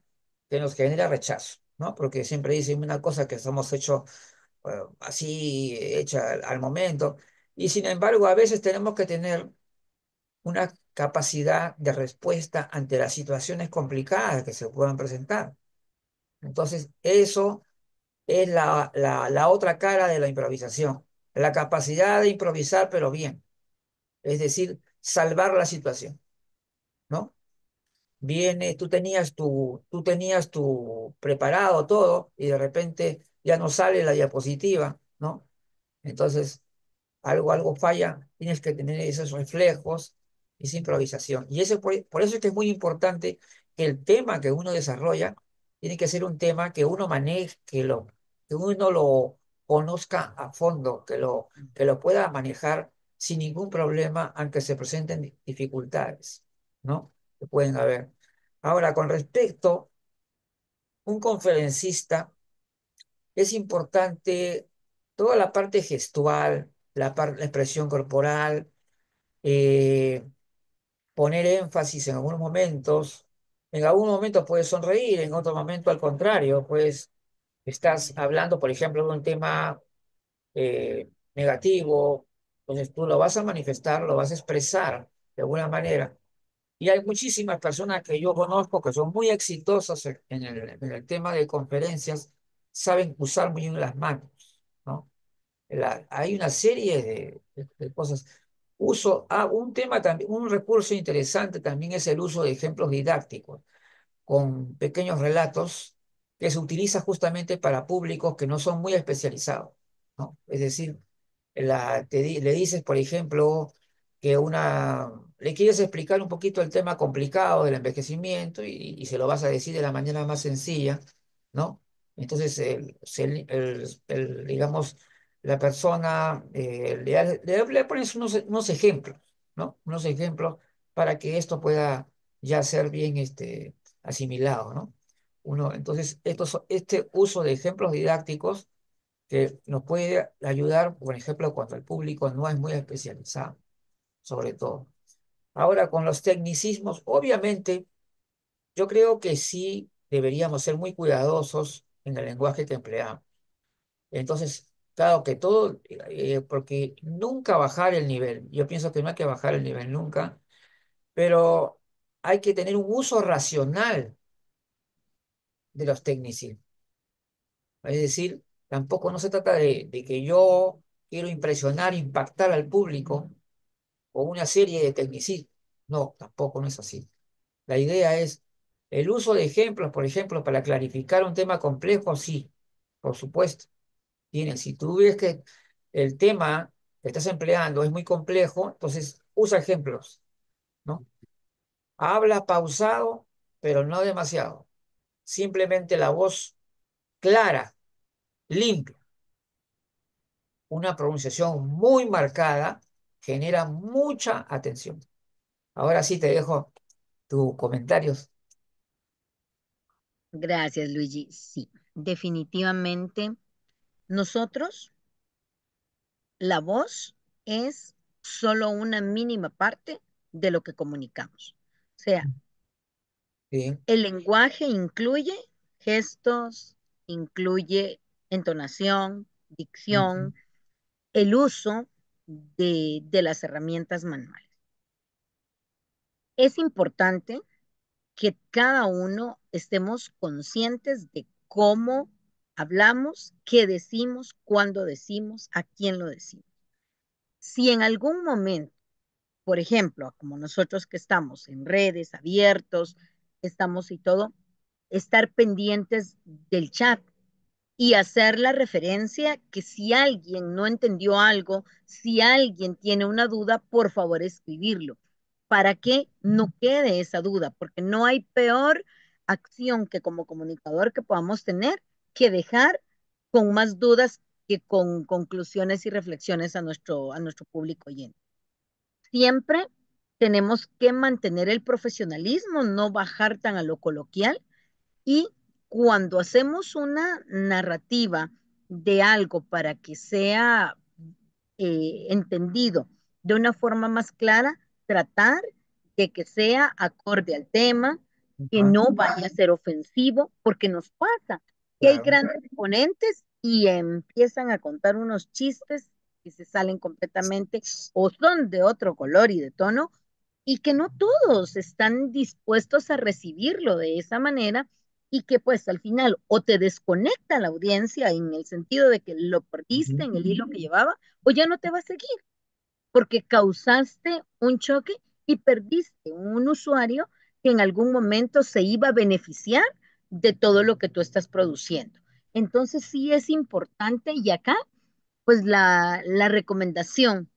que nos genera rechazo, ¿no? Porque siempre dicen una cosa que estamos hecho así, hecha al momento. Y sin embargo, a veces tenemos que tener una capacidad de respuesta ante las situaciones complicadas que se puedan presentar. Entonces, eso es la otra cara de la improvisación, la capacidad de improvisar, pero bien, es decir, salvar la situación, ¿no? Viene, tú tenías tu preparado todo y de repente ya no sale la diapositiva, ¿no? Entonces, algo falla, tienes que tener esos reflejos, esa improvisación. Y eso por eso es que es muy importante que el tema que uno desarrolla tiene que ser un tema que uno maneje, que uno lo conozca a fondo, que lo pueda manejar sin ningún problema, aunque se presenten dificultades, ¿no? Que pueden haber. Ahora, con respecto, un conferencista es importante toda la parte gestual, la expresión corporal, eh, poner énfasis en algunos momentos. En algunos momentos puedes sonreír, en otro momento al contrario, pues estás hablando, por ejemplo, de un tema negativo, entonces tú lo vas a manifestar, lo vas a expresar de alguna manera. Y hay muchísimas personas que yo conozco que son muy exitosas en el tema de conferencias, saben usar muy bien las manos, ¿no? Hay una serie de cosas. Un tema también, un recurso interesante también es el uso de ejemplos didácticos con pequeños relatos que se utiliza justamente para públicos que no son muy especializados, ¿no? Es decir, le dices, por ejemplo, le quieres explicar un poquito el tema complicado del envejecimiento y se lo vas a decir de la manera más sencilla, ¿no? Entonces, digamos, la persona, le pones unos ejemplos, ¿no? Unos ejemplos para que esto pueda ya ser bien asimilado, ¿no? Entonces, este uso de ejemplos didácticos que nos puede ayudar, por ejemplo, cuando el público no es muy especializado, sobre todo. Ahora, con los tecnicismos, obviamente, yo creo que sí deberíamos ser muy cuidadosos en el lenguaje que empleamos. Entonces, claro que todo, porque nunca bajar el nivel, yo pienso que no hay que bajar el nivel nunca, pero hay que tener un uso racional de los tecnicismos. Es decir, tampoco no se trata de que yo quiero impresionar, impactar al público con una serie de tecnicismos. No, tampoco no es así. La idea es el uso de ejemplos, por ejemplo, para clarificar un tema complejo, sí, por supuesto. Si tú ves que el tema que estás empleando es muy complejo, entonces usa ejemplos, ¿no? Habla pausado, pero no demasiado. Simplemente la voz clara, limpia. Una pronunciación muy marcada genera mucha atención. Ahora sí te dejo tus comentarios. Gracias, Luigi. Sí, definitivamente nosotros, la voz es solo una mínima parte de lo que comunicamos. O sea, Sí, el lenguaje incluye gestos, incluye entonación, ujú, dicción, el uso de las herramientas manuales. Es importante que cada uno estemos conscientes de cómo hablamos, qué decimos, cuándo decimos, a quién lo decimos. Si en algún momento, por ejemplo, como nosotros que estamos en redes abiertos, estamos y todo, estar pendientes del chat y hacer la referencia que si alguien no entendió algo, si alguien tiene una duda, por favor escribirlo, para que no quede esa duda, porque no hay peor acción que como comunicador que podamos tener que dejar con más dudas que con conclusiones y reflexiones a nuestro público oyente. Siempre tenemos que mantener el profesionalismo, no bajar tan a lo coloquial y cuando hacemos una narrativa de algo para que sea entendido de una forma más clara, tratar de que sea acorde al tema, que Ajá, no vaya a ser ofensivo, porque nos pasa que hay claro. grandes ponentes y empiezan a contar unos chistes que se salen completamente o son de otro color y de tono y que no todos están dispuestos a recibirlo de esa manera y que pues al final o te desconecta la audiencia en el sentido de que lo perdiste Ujú, en el hilo que llevaba o ya no te va a seguir porque causaste un choque y perdiste un usuario que en algún momento se iba a beneficiar de todo lo que tú estás produciendo. Entonces sí es importante y acá pues la recomendación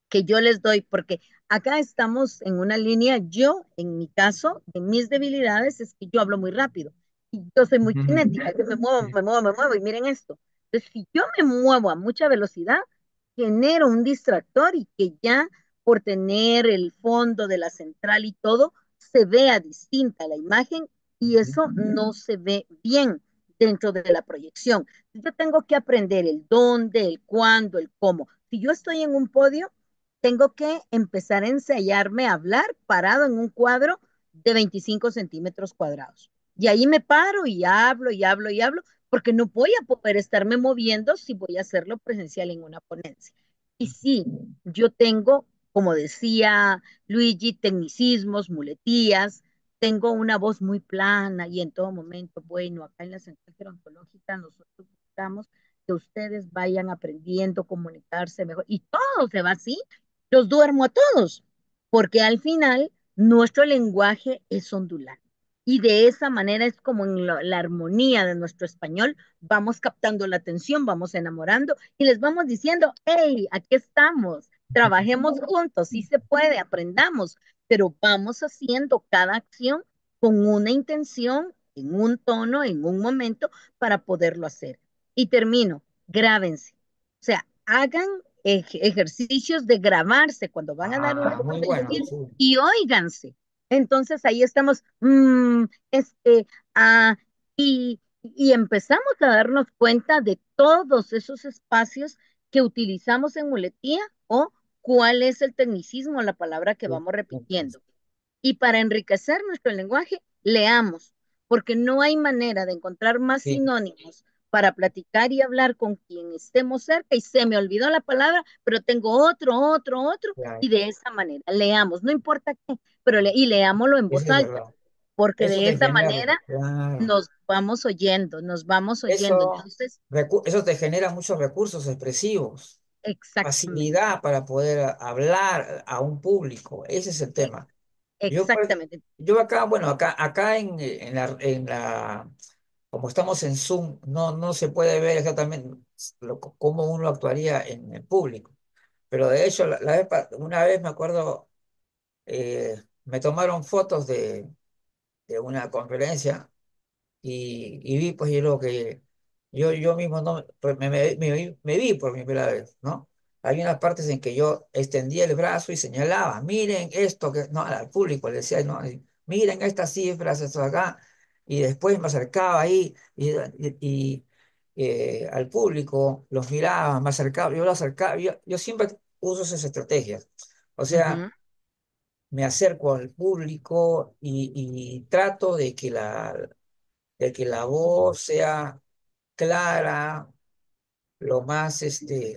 que yo les doy, porque acá estamos en una línea, yo, en mi caso, de mis debilidades es que yo hablo muy rápido. Y yo soy muy ujú. cinética, yo me muevo, Sí, me muevo, me muevo, y miren esto. Entonces, si yo me muevo a mucha velocidad, genero un distractor y que ya por tener el fondo de la central y todo, se vea distinta la imagen y ujú, eso no se ve bien dentro de la proyección. Yo tengo que aprender el dónde, el cuándo, el cómo. Si yo estoy en un podio, tengo que empezar a ensayarme a hablar parado en un cuadro de 25 centímetros cuadrados. Y ahí me paro y hablo y hablo y hablo, porque no voy a poder estarme moviendo si voy a hacerlo presencial en una ponencia. Y sí, yo tengo, como decía Luigi, tecnicismos, muletías, tengo una voz muy plana y en todo momento, bueno, acá en la Central Gerontológica nosotros buscamos que ustedes vayan aprendiendo a comunicarse mejor. Y todo se va así, los duermo a todos, porque al final nuestro lenguaje es ondulante. Y de esa manera es como en la armonía de nuestro español vamos captando la atención, vamos enamorando y les vamos diciendo, hey, aquí estamos, trabajemos juntos, sí se puede, aprendamos, pero vamos haciendo cada acción con una intención, en un tono, en un momento para poderlo hacer. Y termino, grábense. O sea, hagan ejercicios de grabarse cuando van a dar una ah, muy bueno, conferencia sí. y óiganse. Entonces ahí estamos, este, ah, y empezamos a darnos cuenta de todos esos espacios que utilizamos en muletía o cuál es el tecnicismo, la palabra que Sí, vamos sí, repitiendo. Y para enriquecer nuestro lenguaje, leamos, porque no hay manera de encontrar más sí, sinónimos para platicar y hablar con quien estemos cerca y se me olvidó la palabra, pero tengo otro, y claro. de esa manera leamos, no importa qué, pero y leámoslo en Eso voz es alta, verdad. porque Eso de te esa genera, manera claro. nos vamos oyendo. Eso, Entonces, eso te genera muchos recursos expresivos, exactamente, facilidad para poder hablar a un público. Ese es el e- tema. Yo, pues, exactamente. yo acá, bueno, acá en la, como estamos en Zoom, no se puede ver exactamente cómo uno actuaría en el público. Pero de hecho, una vez me acuerdo, me tomaron fotos de una conferencia y vi, pues, yo lo que yo mismo no, pues, me vi por primera vez, ¿no? Hay unas partes en que yo extendía el brazo y señalaba, miren esto, que no, al público le decía, no, miren estas cifras, esto de acá, y después me acercaba ahí y al público los miraba, me acercaba, yo lo acercaba, yo siempre uso esas estrategias. O sea, Ujú. me acerco al público y trato de que la voz sea clara, lo más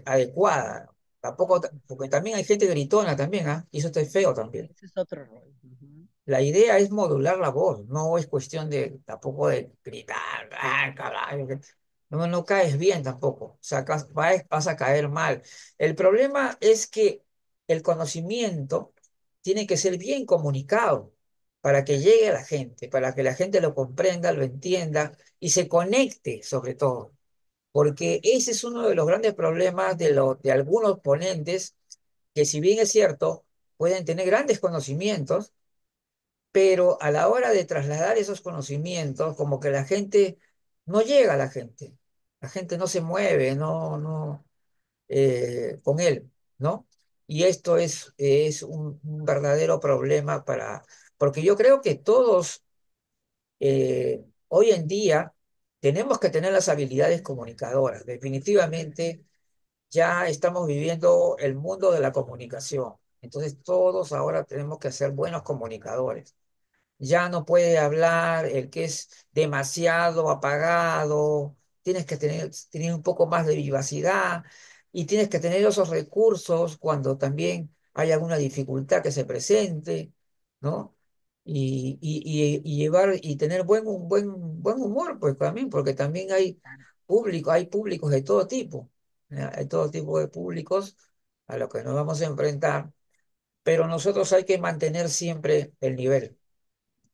adecuada. Tampoco, porque también hay gente gritona también, ¿ah? Y eso está feo también. Ese es otro rol. Ujú. La idea es modular la voz, no es cuestión de tampoco de gritar, "Ah, carajo", no caes bien tampoco, o sea, vas a caer mal. El problema es que el conocimiento tiene que ser bien comunicado. para que llegue a la gente, para que la gente lo comprenda, lo entienda y se conecte sobre todo. Porque ese es uno de los grandes problemas de algunos ponentes que si bien es cierto, pueden tener grandes conocimientos, pero a la hora de trasladar esos conocimientos, como que la gente no llega a la gente no se mueve, con él, ¿no? Y esto es un verdadero problema porque yo creo que todos hoy en día tenemos que tener las habilidades comunicadoras. Definitivamente ya estamos viviendo el mundo de la comunicación. Entonces todos ahora tenemos que ser buenos comunicadores. Ya no puede hablar el que es demasiado apagado, tienes que tener un poco más de vivacidad y tienes que tener esos recursos cuando también hay alguna dificultad que se presente, ¿no? Y llevar y tener buen humor, pues también, porque también hay públicos de todo tipo, ¿ya? Hay todo tipo de públicos a los que nos vamos a enfrentar, pero nosotros hay que mantener siempre el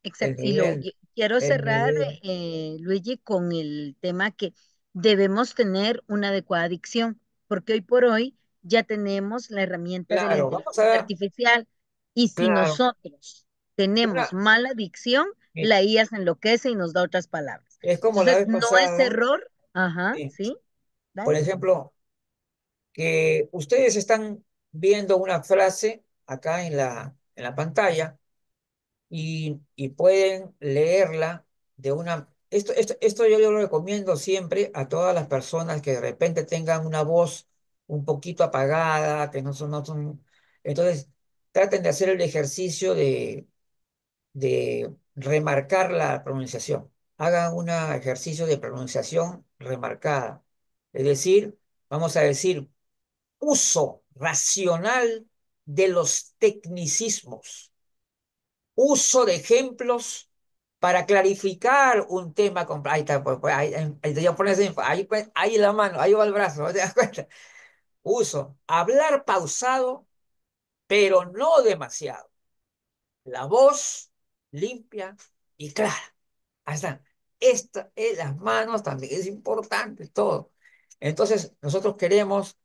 Exacto. Y nivel, quiero el cerrar, nivel. Luigi, con el tema que debemos tener una adecuada dicción, porque hoy por hoy ya tenemos la herramienta de la Claro, vamos a inteligencia ver, artificial y si claro, nosotros tenemos una, mala dicción, eh, la IA se enloquece y nos da otras palabras. es como la Entonces, vez no es pasada, error, ajá, eh, ¿sí? por Dale. ejemplo, que ustedes están viendo una frase acá en la pantalla y pueden leerla de una... Esto yo lo recomiendo siempre a todas las personas que de repente tengan una voz un poquito apagada, que no son... Entonces, traten de hacer el ejercicio de remarcar la pronunciación. Hagan un ejercicio de pronunciación remarcada. Es decir, vamos a decir, uso racional de los tecnicismos, uso de ejemplos para clarificar un tema. Ahí está, ahí te pones ahí, ahí la mano, ahí va el brazo, ¿te das cuenta? Uso, hablar pausado, pero no demasiado. La voz limpia y clara. Ahí está. Esta es las manos también, es importante todo. Entonces, nosotros queremos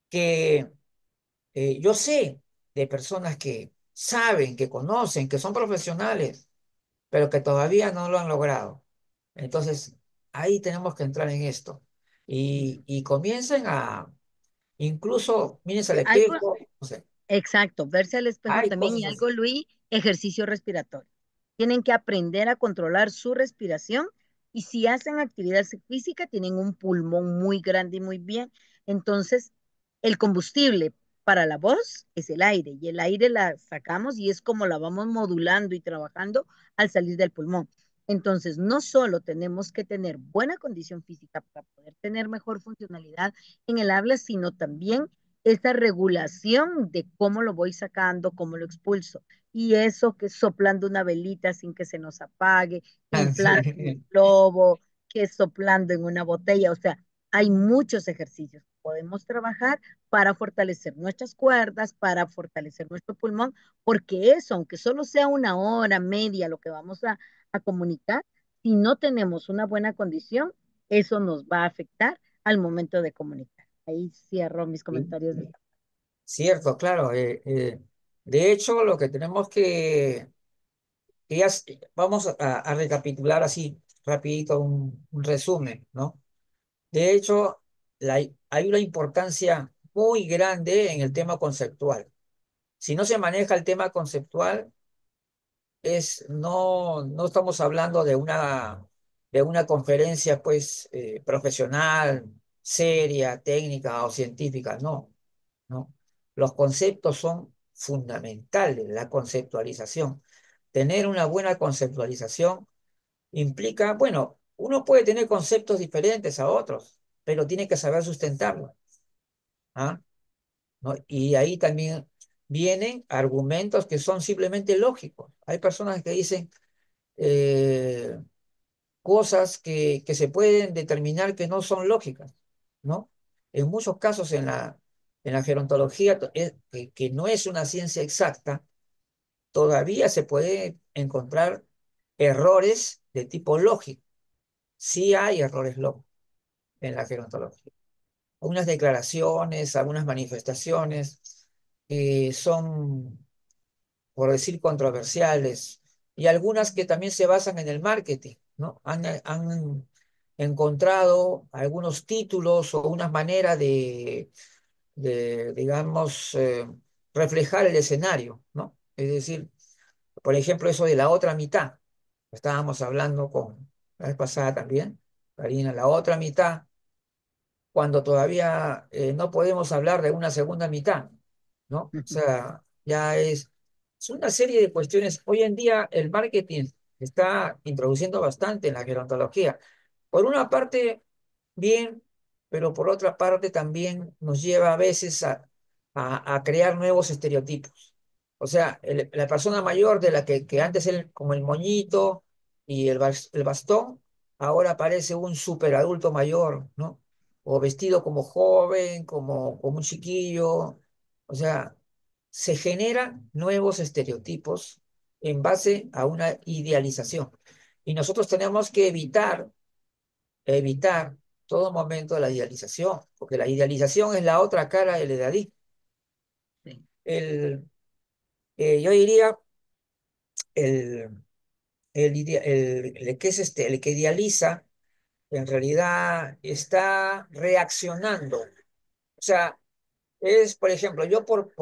que, yo sé de personas que saben, que conocen, que son profesionales, pero que todavía no lo han logrado. Entonces, ahí tenemos que entrar en esto. Y comiencen incluso, mírense al Algo, espejo, no sé, exacto, verse al espejo hay también cosas y así. algo, Luis, ejercicio respiratorio. Tienen que aprender a controlar su respiración y si hacen actividad física tienen un pulmón muy grande y muy bien. Entonces, el combustible para la voz es el aire y el aire la sacamos y es como la vamos modulando y trabajando al salir del pulmón. Entonces, no solo tenemos que tener buena condición física para poder tener mejor funcionalidad en el habla, sino también esa regulación de cómo lo voy sacando, cómo lo expulso. Y eso que soplando una velita sin que se nos apague, que inflando un Sí. globo, que soplando en una botella. O sea, hay muchos ejercicios que podemos trabajar para fortalecer nuestras cuerdas, para fortalecer nuestro pulmón, porque eso, aunque solo sea una hora, media, lo que vamos a comunicar, si no tenemos una buena condición, eso nos va a afectar al momento de comunicar. Ahí cierro mis Sí, comentarios. cierto, claro. De hecho, lo que tenemos que vamos a recapitular así, rapidito, un resumen, ¿no? De hecho, hay una importancia muy grande en el tema conceptual. Si no se maneja el tema conceptual, no estamos hablando de una conferencia pues profesional, seria, técnica o científica, no, no. Los conceptos son fundamentales, la conceptualización. Tener una buena conceptualización implica, bueno, uno puede tener conceptos diferentes a otros, pero tiene que saber sustentarlo, ¿ah? ¿No? Y ahí también vienen argumentos que son simplemente lógicos. Hay personas que dicen cosas que se pueden determinar que no son lógicas, ¿no? En muchos casos en la gerontología, que no es una ciencia exacta, todavía se puede encontrar errores de tipo lógico. Sí hay errores lógicos en la gerontología. Algunas declaraciones, algunas manifestaciones son, por decir, controversiales, y algunas que también se basan en el marketing, ¿no? Han encontrado algunos títulos o una manera digamos, reflejar el escenario, ¿no? Es decir, por ejemplo, eso de la otra mitad. Estábamos hablando con la vez pasada también, Karina, la otra mitad, cuando todavía no podemos hablar de una segunda mitad, ¿no? O sea, ya es una serie de cuestiones. Hoy en día el marketing está introduciendo bastante en la gerontología. Por una parte, bien, pero por otra parte también nos lleva a veces a crear nuevos estereotipos. O sea, la persona mayor de la que antes era como el moñito y el bastón, ahora parece un superadulto mayor, ¿no? O vestido como joven, como un chiquillo. O sea, se generan nuevos estereotipos en base a una idealización. Y nosotros tenemos que evitar todo momento la idealización, porque la idealización es la otra cara del edadismo. Sí. El, yo diría, el, el que es el que idealiza, en realidad está reaccionando. O sea, es, por ejemplo, yo por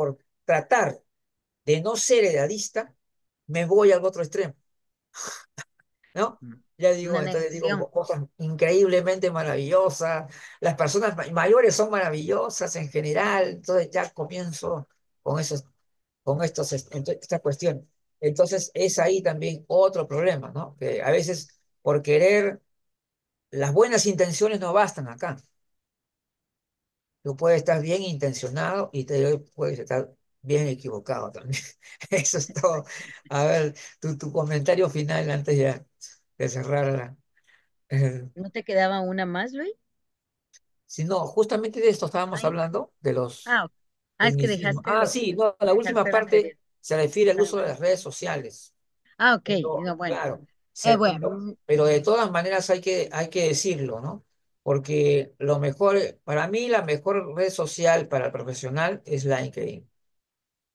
tratar de no ser edadista, me voy al otro extremo, ¿no? Mm. Ya digo, Una entonces negación. digo cosas increíblemente maravillosas, las personas mayores son maravillosas en general, entonces ya comienzo con esos, con esta cuestión. Entonces es ahí también otro problema, ¿no? Que a veces por querer, las buenas intenciones no bastan acá. Tú puedes estar bien intencionado y te puedes estar bien equivocado también. Eso es todo. A ver, tu comentario final antes ya de cerrar eh, ¿No te quedaba una más, Luis? si no, justamente de esto estábamos Ay, hablando, de los ah, es que tecnicismos. dejaste Ah, lo, sí, no, la última dejaste la parte media. se refiere al uso de Ajá. las redes sociales. Ah, ok. Pero, No, bueno. claro, Bueno. pero de todas maneras hay que decirlo, ¿no? Porque lo mejor, para mí la mejor red social para el profesional es LinkedIn.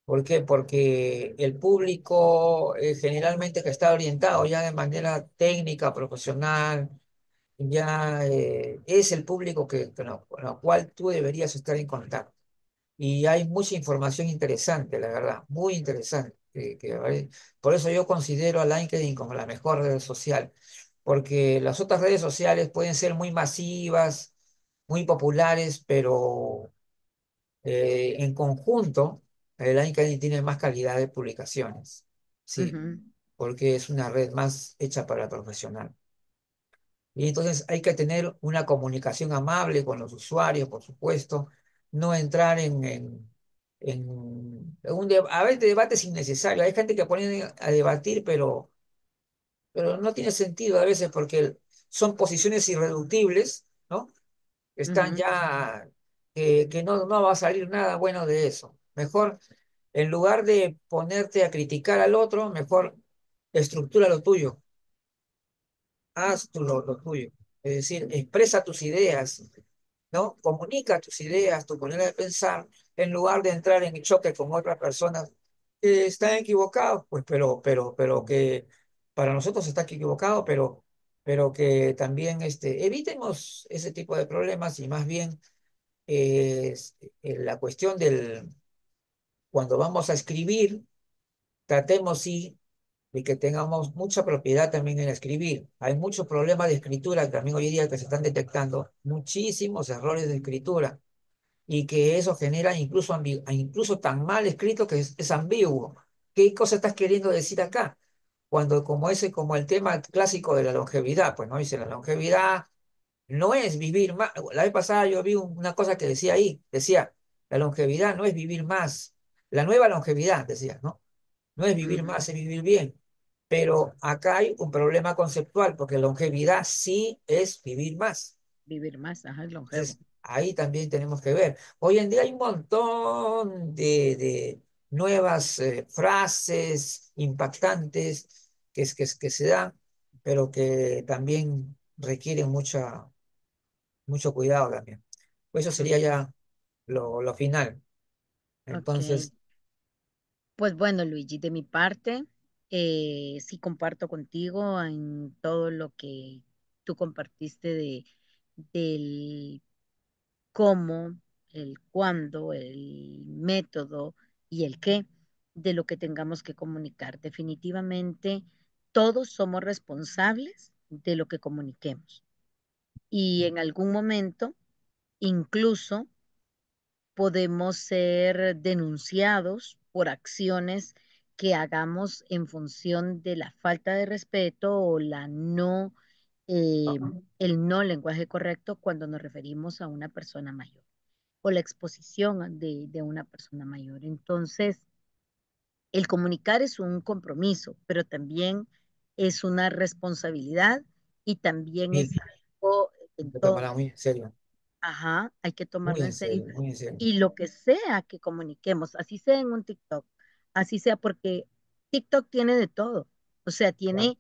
¿Por qué? Porque el público generalmente que está orientado ya de manera técnica, profesional, ya es el público con el cual tú deberías estar en contacto. Y hay mucha información interesante, la verdad, muy interesante. Por eso yo considero a LinkedIn como la mejor red social, porque las otras redes sociales pueden ser muy masivas, muy populares, pero en conjunto, el LinkedIn tiene más calidad de publicaciones, sí, Ujú, porque es una red más hecha para el profesional. Y entonces hay que tener una comunicación amable con los usuarios, por supuesto, no entrar en a veces debates innecesarios. Hay gente que pone a debatir, pero no tiene sentido a veces porque son posiciones irreductibles, ¿no? Están ujú. ya, que no va a salir nada bueno de eso. Mejor, en lugar de ponerte a criticar al otro, mejor estructura lo tuyo, haz lo tuyo. Es decir, expresa tus ideas, ¿no? Comunica tus ideas, tu manera de pensar, en lugar de entrar en choque con otras personas que están equivocados, pues, pero que para nosotros está equivocado, pero que también evitemos ese tipo de problemas y más bien la cuestión cuando vamos a escribir, tratemos sí de que tengamos mucha propiedad también en escribir. Hay muchos problemas de escritura también hoy en día que se están detectando, muchísimos errores de escritura y que eso genera incluso tan mal escrito que es ambiguo. ¿Qué cosa estás queriendo decir acá? Cuando como el tema clásico de la longevidad, pues no dice la longevidad no es vivir más. La vez pasada yo vi una cosa que decía ahí, decía, la longevidad no es vivir más, la nueva longevidad, decía, ¿no? No es vivir Ujú. más, es vivir bien. Pero acá hay un problema conceptual, porque longevidad sí es vivir más. Vivir más, ajá, longevo. Entonces, ahí también tenemos que ver. Hoy en día hay un montón nuevas frases impactantes que se dan, pero que también requieren mucho cuidado también. Pues eso sería ya lo final. Ok. Entonces, Pues bueno, Luigi, de mi parte, sí comparto contigo en todo lo que tú compartiste del cómo, el cuándo, el método y el qué de lo que tengamos que comunicar. Definitivamente, todos somos responsables de lo que comuniquemos. Y en algún momento, incluso podemos ser denunciados por acciones que hagamos en función de la falta de respeto o la no, eh, el no lenguaje correcto cuando nos referimos a una persona mayor o la exposición de una persona mayor. Entonces, el comunicar es un compromiso, pero también es una responsabilidad y también mil, es algo en lo todo. tomará muy en serio, Ajá, hay que muy tomarlo en en serio. serio, muy en serio. Y lo que sea que comuniquemos, así sea en un TikTok, así sea porque TikTok tiene de todo. O sea, Claro, tiene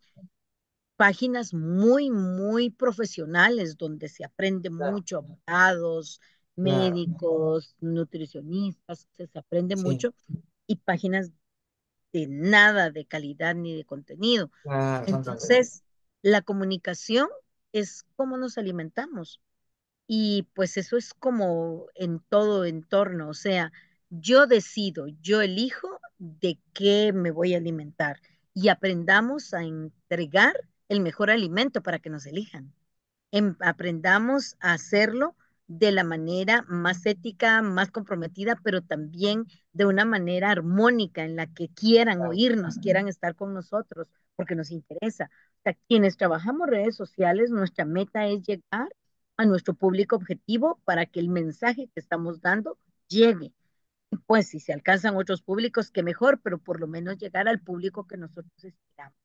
páginas muy, muy profesionales donde se aprende claro, mucho, abogados, claro, médicos, nutricionistas, se aprende sí, mucho, y páginas de nada de calidad ni de contenido. claro, son tonterías. Entonces, la comunicación es cómo nos alimentamos. Y pues eso es como en todo entorno, o sea, yo decido, yo elijo de qué me voy a alimentar y aprendamos a entregar el mejor alimento para que nos elijan. Aprendamos a hacerlo de la manera más ética, más comprometida, pero también de una manera armónica en la que quieran Claro, oírnos, quieran estar con nosotros, porque nos interesa. O sea, quienes trabajamos redes sociales, nuestra meta es llegar a nuestro público objetivo para que el mensaje que estamos dando llegue. Pues si se alcanzan otros públicos, qué mejor, pero por lo menos llegar al público que nosotros esperamos.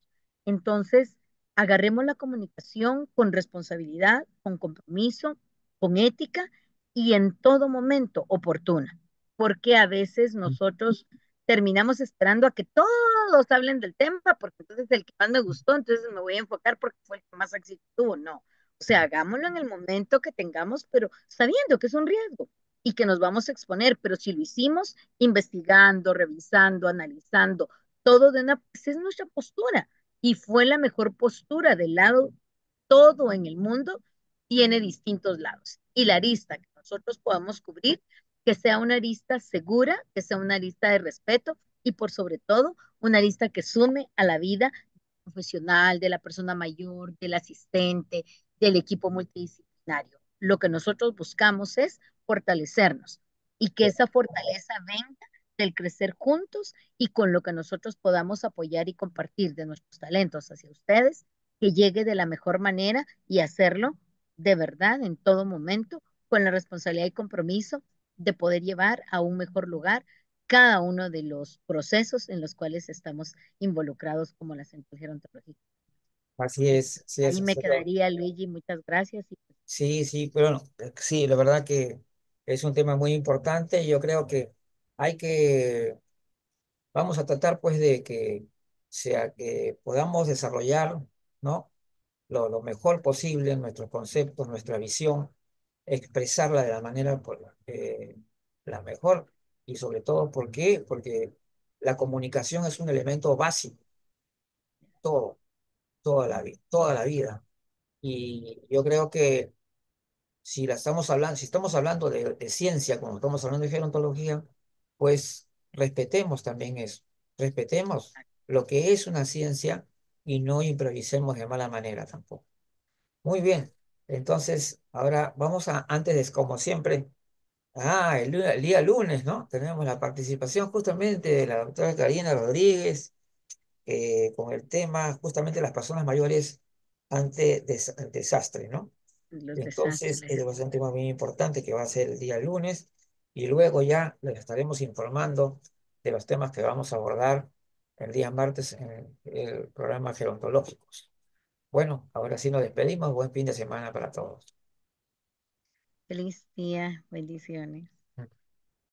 Entonces, agarremos la comunicación con responsabilidad, con compromiso, con ética y en todo momento oportuna, porque a veces nosotros terminamos esperando a que todos hablen del tema, porque entonces el que más me gustó, entonces me voy a enfocar porque fue el que más éxito tuvo. No, o sea, hagámoslo en el momento que tengamos, pero sabiendo que es un riesgo y que nos vamos a exponer, pero si lo hicimos investigando, revisando, analizando, todo de una, pues es nuestra postura y fue la mejor postura del lado, todo en el mundo tiene distintos lados y la arista que nosotros podamos cubrir, que sea una arista segura, que sea una arista de respeto y por sobre todo una arista que sume a la vida profesional, de la persona mayor, del asistente, del equipo multidisciplinario. Lo que nosotros buscamos es fortalecernos y que esa fortaleza venga del crecer juntos y con lo que nosotros podamos apoyar y compartir de nuestros talentos hacia ustedes, que llegue de la mejor manera y hacerlo de verdad en todo momento con la responsabilidad y compromiso de poder llevar a un mejor lugar cada uno de los procesos en los cuales estamos involucrados como la Centro Gerontológica. así es, sí Ahí es, me quedaría, Luigi, muchas gracias. Y pues, sí, sí, pero no, sí, la verdad que es un tema muy importante y yo creo que hay que, vamos a tratar pues de que sea que podamos desarrollar, ¿no? Lo mejor posible nuestros conceptos, nuestra visión, expresarla de la manera la mejor y sobre todo, ¿por qué? Porque la comunicación es un elemento básico, todo, toda la vida. Y yo creo que si la estamos hablando, si estamos hablando de ciencia, como estamos hablando de gerontología, pues respetemos también eso, respetemos lo que es una ciencia y no improvisemos de mala manera tampoco. Muy bien, entonces ahora vamos a, antes de, como siempre, el día lunes, ¿no? Tenemos la participación justamente de la doctora Karina Rodríguez con el tema justamente las personas mayores ante desastre, ¿no? los Entonces, desastres. ese va a ser un tema muy importante que va a ser el día lunes y luego ya les estaremos informando de los temas que vamos a abordar el día martes en el programa Gerontológicos. Bueno, ahora sí nos despedimos. Buen fin de semana para todos. Feliz día, bendiciones.